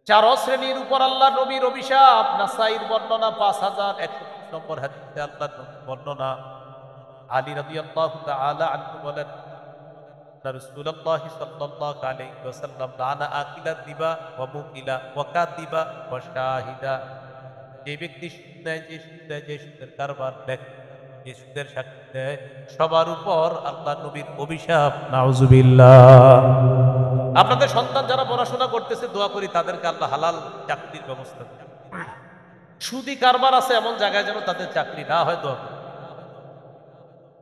4 শ্রেণীর উপর আল্লাহ নবীর অভিশাপ। নাসাইর বর্ণনা 5130 নম্বর হাদিসে আল্লাহ নবীর বর্ণনা। আলী রাদিয়াল্লাহু তাআলা আনহু বলেন, রাসূলুল্লাহ সাল্লাল্লাহু আলাইহি ওয়াসাল্লাম লানা আকিলা দিবা ওয়া মুকিলা ওয়া কাতিবা ওয়া শাহিদা। যে ব্যক্তি সুদ নেয়, যে সুদ দেয়, যে সুদের কারবার দেখে, যে সুদের সাক্ষী দেয়, সবার উপর আল্লাহ নবীর অভিশাপ, নাউজুবিল্লাহ। আপনাদের সন্তান যারা পড়াশোনা করতেছে দোয়া করি তাদেরকে আল্লাহ হালাল চাকরির ব্যবস্থা দেন। সুদি কারবার আছে এমন জায়গায় যেন তাদের চাকরি না হয়, দোয়া করি।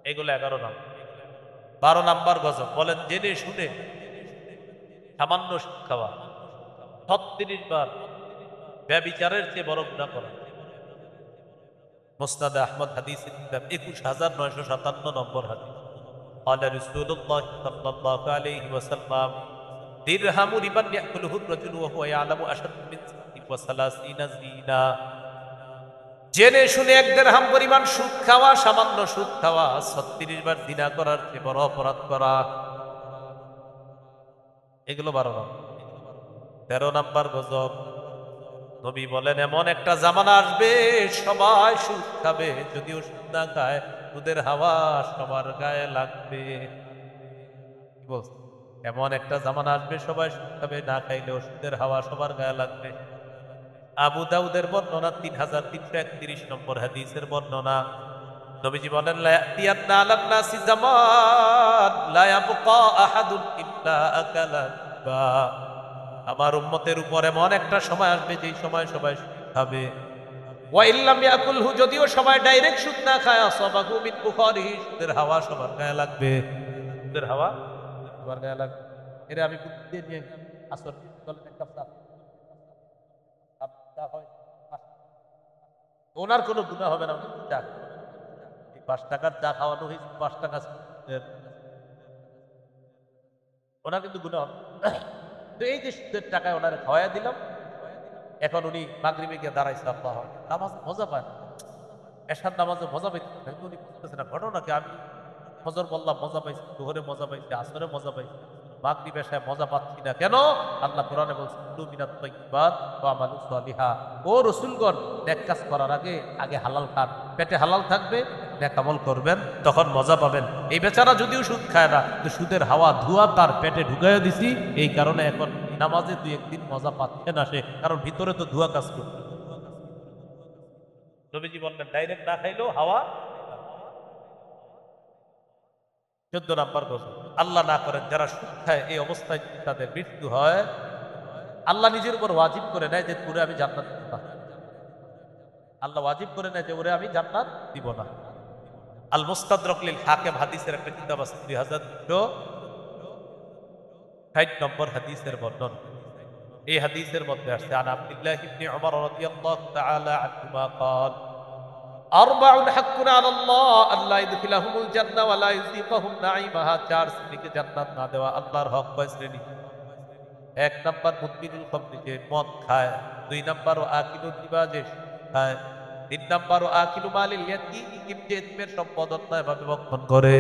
এগুলো 11 নাম্বার। 12 নাম্বার গজব, বলেন জেনে শুনে সামান্য সুদ খাওয়া 36 বার ব্যভিচারের চেয়ে বড় গুনাহ করা। মুসনাদে আহমদ হাদিসের কিতাব 21957 নম্বর হাদিস। قال رسول الله صلى الله عليه وسلم درهم ربا يأكله الرجل وهو يعلم أشد من 36 زنا। জেনে শুনে 1 দিরহাম পরিমাণ সুদ খাওয়া, সামান্য সুদ খাওয়া 36 বার জিনা করার চেয়ে বড় অপরাধ করা। এগুলো 12 নম্বর। 13 নাম্বার গজব, নবী বলেন এমন একটা জামানা আসবে সবাই সুদ খাবে, যদিও সুদ না খায় সুদের হাওয়া সবার গায়ে লাগবে। কি বলছে? এমন একটা জামানা আসবে সবাই সুদ খাবে, না খাইলেও সুদের হাওয়া সবার গায়ে লাগবে। আবু দাউদের বর্ণনা 3331 নম্বর হাদিসের বর্ণনা। নবীজি বলেন লা ইয়াতিয়ান্না আলান নাসি জামান লা ইয়াবকা আহাদুন ইল্লা আকালা বা। আমার উম্মতের উপর এমন একটা সময় আসবে যেই সময় সবাই সুদ খাবে। ওয়া ইল্লাম ইয়াকুলহু, যদিও সবাই ডাইরেক্ট সুদ না খায়, আসাবাহু মিন বুখারিহি, সুদের হাওয়া সবার গায়ে লাগবে। সুদের হাওয়া সবার গায়ে লাগবে। এরে আমি বুদ্ধি দিয়ে নিয়ে আসর চলেন একটা চা হয়, ওনার কোনো গুনাহ হবে না। চা এই 5 টাকার চা খাওয়ানো হয়েছে, 5 টাকা সুদের, ওনার কিন্তু গুনাহ হবে। তো এই যে সুদের টাকায় ওনারে খাওয়াইয়া দিলাম, এখন উনি মাগরিবে গিয়ে দাঁড়াইছে, আল্লাহ নামাজ মজা পায় না, এশার নামাজে মজা পাইছে, কিন্তু উনি বুঝতেছে না ঘটনা কি। আমি ফজর বললাম মজা পাইছি, জোহরে মজা পাইছি, আসরে মজা পাইছি, মাগরিব এশায় মজা পাচ্ছি না কেন? আল্লাহ কোরআনে বলছে কুলু মিনাত তাইয়্যিবাত ওয়া আমালু সালিহা। ও রাসূলগণ, নেক কাজ করার আগে আগে হালাল খান, পেটে হালাল থাকবে, নেক আমল করবেন, তখন মজা পাবেন। এই বেচারা যদিও সুদ খায় না, তো সুদের হাওয়া ধোঁয়া তার পেটে ঢুকাইয়া দিছি, এই কারণে এখন নামাজে 2-1 দিন মজা পাচ্ছে না সে, কারণ ভিতরে তো ধোঁয়া কাজ করছে। নবীজি বললেন ডাইরেক্ট না খাইলেও হাওয়া। 14 নাম্বার গজব, আল্লাহ না করেন যারা সুদ খায় এই অবস্থায় যদি তাদের মৃত্যু হয়, আল্লাহ নিজের উপর ওয়াজিব করে নেয় যে ওরে আমি জান্নাত দিব না। আল্লাহ ওয়াজিব করে নেয় যে ওরে আমি জান্নাত দিব না। আল মুস্তাদরাক লিল হাকিম হাদিসের একটা কিতাব আছে, 2260 নম্বর হাদিসের বর্ণনা। এই হাদিসের মধ্যে আসছে আন আব্দুল্লাহ ইবনে উমর রাদিয়াল্লাহু তাআলা আনহুমা قال আরবাউন হাক্কুন আলাল্লাহ আল্লাহ ইদখিলাহুমুল জান্নাহ ওয়া লা ইউযিকুহুম নাঈমাহা। 4 শ্রেণীকে জান্নাত না দেওয়া আল্লাহর হক। কয় শ্রেণী? 1 নাম্বার মুদমিনুল খামরি, যে মদ খায়। 2 নাম্বার ও আকিলুর রিবা, যে সুদ খায়। 3 নাম্বার ও আকিলু মালিল ইয়াতীম, যে এতিমের সম্পদ অন্যায়ভাবে ভক্ষণ করে।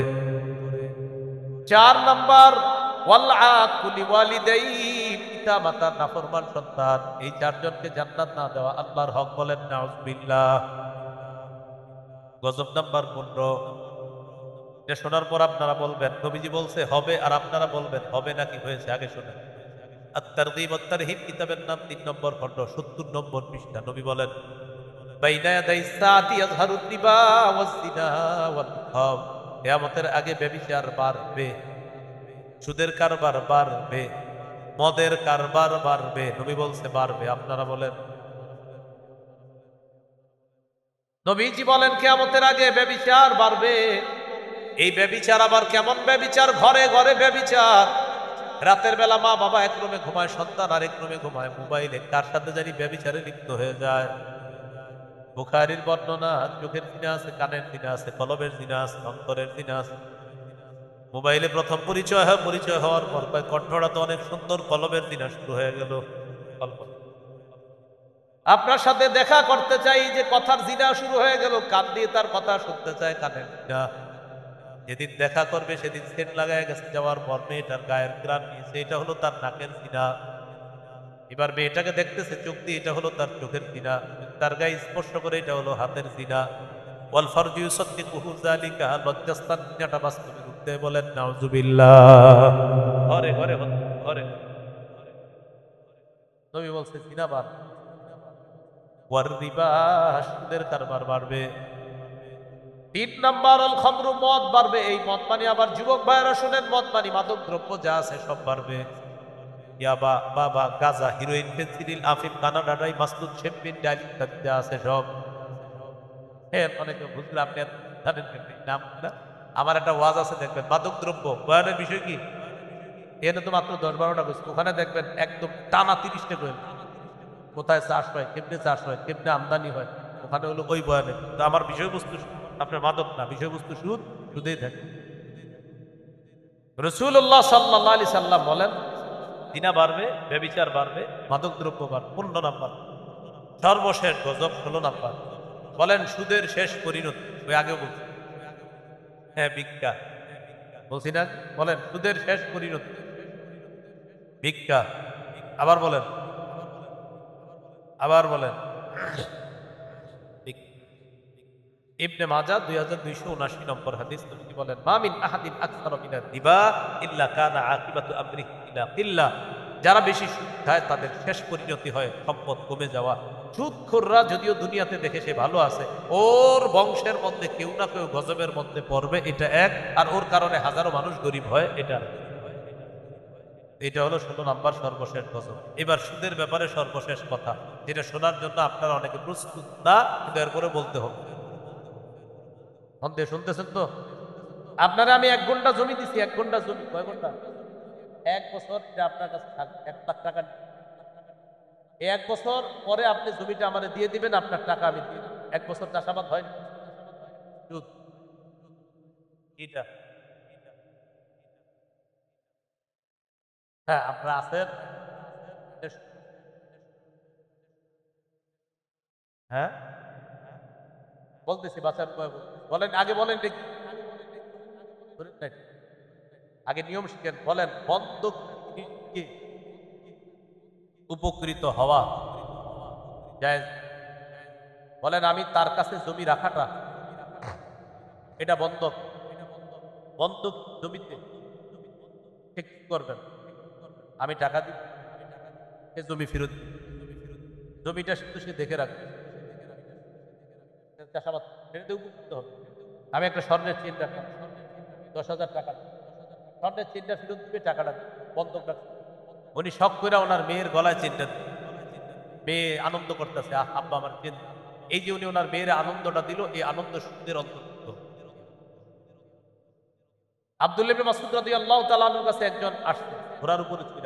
4 নাম্বার ওয়াল আকুলি ওয়ালিদাইহি, পিতা মাতার নাফরমান সন্তান। এই 4 জনকে জান্নাত না দেওয়া আল্লাহর হক। বলেন নাউজুবিল্লাহ। গজব নাম্বার 15। এটা শোনার পর আপনারা বলবেন নবীজি বলছে হবে, আর আপনারা বলবেন হবে নাকি হয়েছে। আগে শুনেন, আত-তারগীব ওয়াত-তারহীব কিতাবের নাম 3 নম্বর খণ্ড 70 নম্বর পৃষ্ঠা। নবী বলেন বাইনা ইয়াদাই সাআতি ইয়াযহারুর রিবা ওয়াজ-জিনা ওয়াল-খাম। কিয়ামতের আগে ব্যভিচার বাড়বে, সুদের কারবার বাড়বে, মদের কারবার বাড়বে। নবী বলছে বাড়বে, আপনারা বলেন। নবীজি বলেন কিয়ামতের আগে ব্যভিচার বাড়বে। এই ব্যভিচার আবার কেমন ব্যভিচার? ঘরে ঘরে ব্যভিচার। রাতের বেলা মা বাবা এক রুমে ঘুমায়, সন্তান আরেক রুমে ঘুমায়, মোবাইলে কার সাথে জানি ব্যভিচারে লিপ্ত হয়ে যায়। বুখারীর বর্ণনা, চোখের জিনা আছে, কানের জিনা আছে, কলবের জিনা আছে, অন্তরের জিনা আছে। মোবাইলে প্রথম পরিচয় হয়, পরিচয় হওয়ার পর কয় কণ্ঠটা তো অনেক সুন্দর, কলবের জিনা শুরু হয়ে গেল। আপনার সাথে দেখা করতে চাই, যে কথার জিনা শুরু হয়ে গেল, কান দিয়ে তার কথা শুনতে চায়, কানের জিনা। যেদিন দেখা করবে সেদিন সেন্ট লাগায় গেছে, যাওয়ার পর মেয়েটার গায়ের গ্রাম নিয়েছে, এটা হলো তার নাকের জিনা। এবার মেয়েটাকে দেখতেছে চোখ দিয়ে, এটা হলো তার চোখের জিনা। তার গায়ে স্পর্শ করে, এটা হলো হাতের জিনা। ওয়াল ফারজু ইউসাদ্দিকুহু যালিকা, লজ্জাস্থান জিনাটা বাস্তবে রূপ শুনতে বলেন নাউজুবিল্লাহ। ঘরে ঘরে হচ্ছে, ঘরে। নবী বলছে জিনা বাড়বে, ওয়ার রিবা, সুদের কারবার বাড়বে। 3 নাম্বার আল খামরু, মদ বাড়বে। এই মদ পানি, আবার যুবক ভাইরা শুনেন, মদ পানি মাদক দ্রব্য যা আছে সব বাড়বে। ইয়াবা, বাবা, গাঁজা, হিরোইন, ফেন্সিডিল, আফিম, কানাডাডাই, মাসলুদ, শেম্পিন, ডাইল ইত্যাদি যা আছে সব। হ্যাঁ, অনেকে বুঝলে আপনি আর জানেন কেমনি নাম না। আমার একটা ওয়াজ আছে, দেখবেন মাদক দ্রব্য বয়ানের বিষয় কি, এনে তো মাত্র 10-12টা বস্তু, ওখানে দেখবেন একদম টানা 30টা করে কোথায় চাষ হয়, কেমনে চাষ হয়, কেমনে আমদানি হয়, ওখানে হলো ওই বয়ানে। তো আমার বিষয়বস্তু আপনার মাদক না, বিষয়বস্তু সুদ, সুদেই থাকে। রাসূলুল্লাহ সাল্লাল্লাহু আলাইহি সাল্লাম বলেন জিনা বাড়বে, ব্যভিচার বাড়বে, মাদক দ্রব্য বাড়বে 15 নাম্বার। সর্বশেষ গজব 16 নাম্বার। বলেন সুদের শেষ পরিণতি, ওই আগেও বলছি, হ্যাঁ ভিক্ষা বলছি না, বলেন সুদের শেষ পরিণতি ভিক্ষা। আবার বলেন, আবার বলেন ভিক্ষা। ইবনে মাজাহ 2279 নম্বর হাদিস, নবী বলেন মা মিন আহাদিন আকসারা মিনার রিবা ইল্লা কানা আকিবাতু আমরিহি ইলা কিল্লা। যারা বেশি সুদ খায় তাদের শেষ পরিণতি হয় সম্পদ কমে যাওয়া। সুদখোররা যদিও দুনিয়াতে দেখে সে ভালো আছে, ওর বংশের মধ্যে কেউ না কেউ গজবের মধ্যে পড়বে, এটা এক। আর ওর কারণে হাজারো মানুষ গরিব হয়, এটা আর। এটা হলো 16 নাম্বার সর্বশেষ গজব। এবার সুদের ব্যাপারে সর্বশেষ কথা, যেটা শোনার জন্য আপনারা অনেকে প্রস্তুত না, কিন্তু এরপরে বলতে হবে। মন দিয়ে শুনতেছেন তো? আপনারা আমি 1 ঘন্টা জমি দিছি, 1 ঘন্টা জমি, কয় ঘন্টা? 1 বছর এটা আপনার কাছে থাকবে, 1 লাখ টাকা। এই 1 বছর পরে আপনি জমিটা আমারে দিয়ে দিবেন, আপনার টাকা আমি দিয়ে দেব। 1 বছর চাষাবাদ হয় না, সুদ। এটা হ্যাঁ, আপনারা আছেন, হ্যাঁ বলতেছি, বাচ্চার বলেন, আগে বলেন দেখি, ধরেন না, আগে নিয়ম শিখেন। বলেন বন্ধক কি উপকৃত হওয়া জায়েজ? বলেন আমি তার কাছে জমি রাখাটা, এটা বন্ধক। বন্ধক জমিতে সে কি করবেন? আমি টাকা দিব, সে জমি ফেরত দিবে। জমিটা শুধু সে দেখে রাখবে, চাষাবাদ সেটাতে উপকৃত হবে। আমি একটা স্বর্ণের চেন রাখলাম, 10,000 টাকা, স্বর্ণের চেনটা ফেরত দিবে, টাকাটা দিবে, বন্ধক রাখবে। উনি শখ করে ওনার মেয়ের গলায় চেনটা দিবে, মেয়ে আনন্দ করতেছে, আব্বা আমার চেন। এই যে উনি ওনার মেয়ের আনন্দটা দিল, এই আনন্দ সুদের অন্তর্ভুক্ত। আব্দুল্লাহ ইবনে মাসউদ রাদিয়াল্লাহু তাআলা আনহুর কাছে একজন আসছে, ঘোড়ার উপরে ছিল।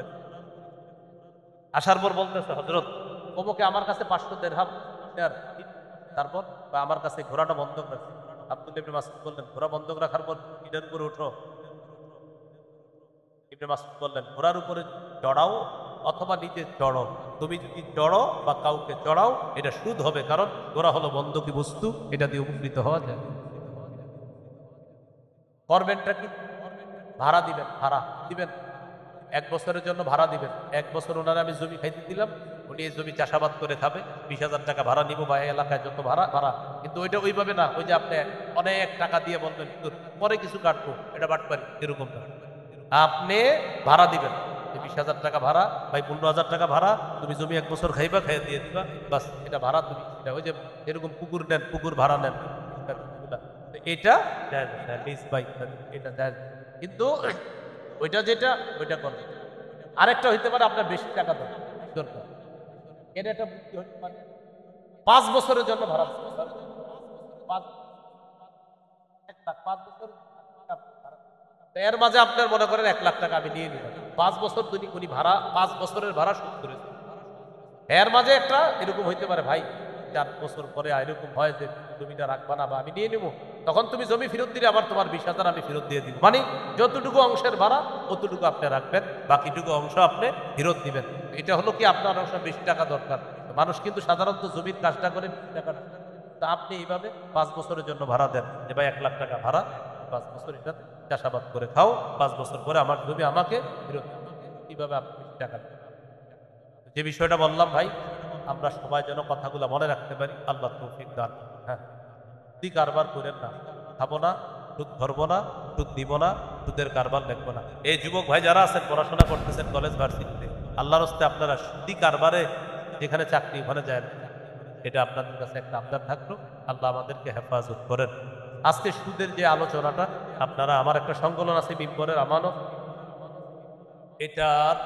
আসার পর বলতেছে, হযরত অমুকে আমার কাছে 500 দিরহাম দেন। তারপর বা আমার কাছে ঘোড়াটা বন্ধক রাখছে। আব্দুল্লাহ ইবনে মাসউদ বললেন, ঘোড়া বন্ধক রাখার পর পিঠের উপরে ওঠো। ইবনে মাসউদ বললেন, ঘোড়ার উপরে চড়াও অথবা নিজে চড়ো। তুমি যদি চড়ো বা কাউকে চড়াও, এটা সুদ হবে, কারণ ঘোড়া হলো বন্ধকি বস্তু, এটা দিয়ে উপকৃত হওয়া যায়। করবেনটা কি? ভাড়া দিবেন, ভাড়া দিবেন। 1 বছরের জন্য ভাড়া দিবেন। 1 বছর ওনারা আমি জমি খাইতে দিলাম, উনি এই জমি চাষাবাদ করে খাবে। 20,000 টাকা ভাড়া নিব, বা এই এলাকায় যত ভাড়া ভাড়া। কিন্তু ওইটা ওইভাবে না, ওই যে আপনি অনেক টাকা দিয়ে বলবেন পরে কিছু কাটবো, এটা বাটপারি, এরকম না। আপনি ভাড়া দিবেন, 20,000 টাকা ভাড়া, ভাই 15,000 টাকা ভাড়া, তুমি জমি 1 বছর খাইবা, খাইয়ে দিয়ে দিবা, বাস এটা ভাড়া। তুমি এটা ওই যে এরকম পুকুর নেন, পুকুর ভাড়া নেন, এটা জায়েজ আছে, লিজ বাই এটা জায়েজ। কিন্তু ওইটা যেটা, ওইটা করবে। আরেকটা হইতে পারে আপনার বেশি টাকা দরকার, এর একটা বুদ্ধি হইতে পারে 5 বছরের জন্য ভাড়া দিতে হবে। 1 লাখ 5 বছর ভাড়া। তো এর মাঝে আপনার মনে করেন 1 লাখ টাকা আমি নিয়ে নিলাম, 5 বছর উনি ভাড়া, 5 বছরের ভাড়া শোধ করে দিন। এর মাঝে একটা এরকম হইতে পারে, ভাই 4 বছর পরে এরকম হয় যে জমিটা রাখবা না, বা আমি নিয়ে নিবো, তখন তুমি জমি ফেরত দিলে আবার তোমার 20,000 আমি ফেরত দিয়ে দিব। মানে যতটুকু অংশের ভাড়া অতটুকু আপনি রাখবেন, বাকিটুকু অংশ আপনি ফেরত দিবেন। এটা হলো কি, আপনার অংশ বেশি টাকা দরকার। মানুষ কিন্তু সাধারণত জমির কাজটা করে বেশি টাকা, তা আপনি এইভাবে 5 বছরের জন্য ভাড়া দেন, যে ভাই 1 লাখ টাকা ভাড়া, 5 বছর এটা চাষাবাদ করে খাও, 5 বছর পরে আমার জমি আমাকে ফেরত দিন। এইভাবে আপনি বেশি টাকা দেন। যে বিষয়টা বললাম ভাই, আমরা সবাই যেন কথাগুলো মনে রাখতে পারি। আল্লাহ তৌফিক দান। হ্যাঁ, কারবার করেন না, খাবো না, সুদ ধরবো না, সুদ দিব না, সুদের কারবার দেখবো না। এই যুবক ভাই যারা আছেন পড়াশোনা করতেছেন কলেজ ভার্সিটিতে, আল্লাহর হস্তে আপনারা সুদি কারবারে যেখানে চাকরি ওখানে যায় না। এটা আপনাদের কাছে একটা আবদার থাকলো, আল্লাহ আমাদেরকে হেফাজত করেন। আজকে সুদের যে আলোচনাটা, আপনারা আমার একটা সংকলন আছে মিম্বরের আমানত, এটার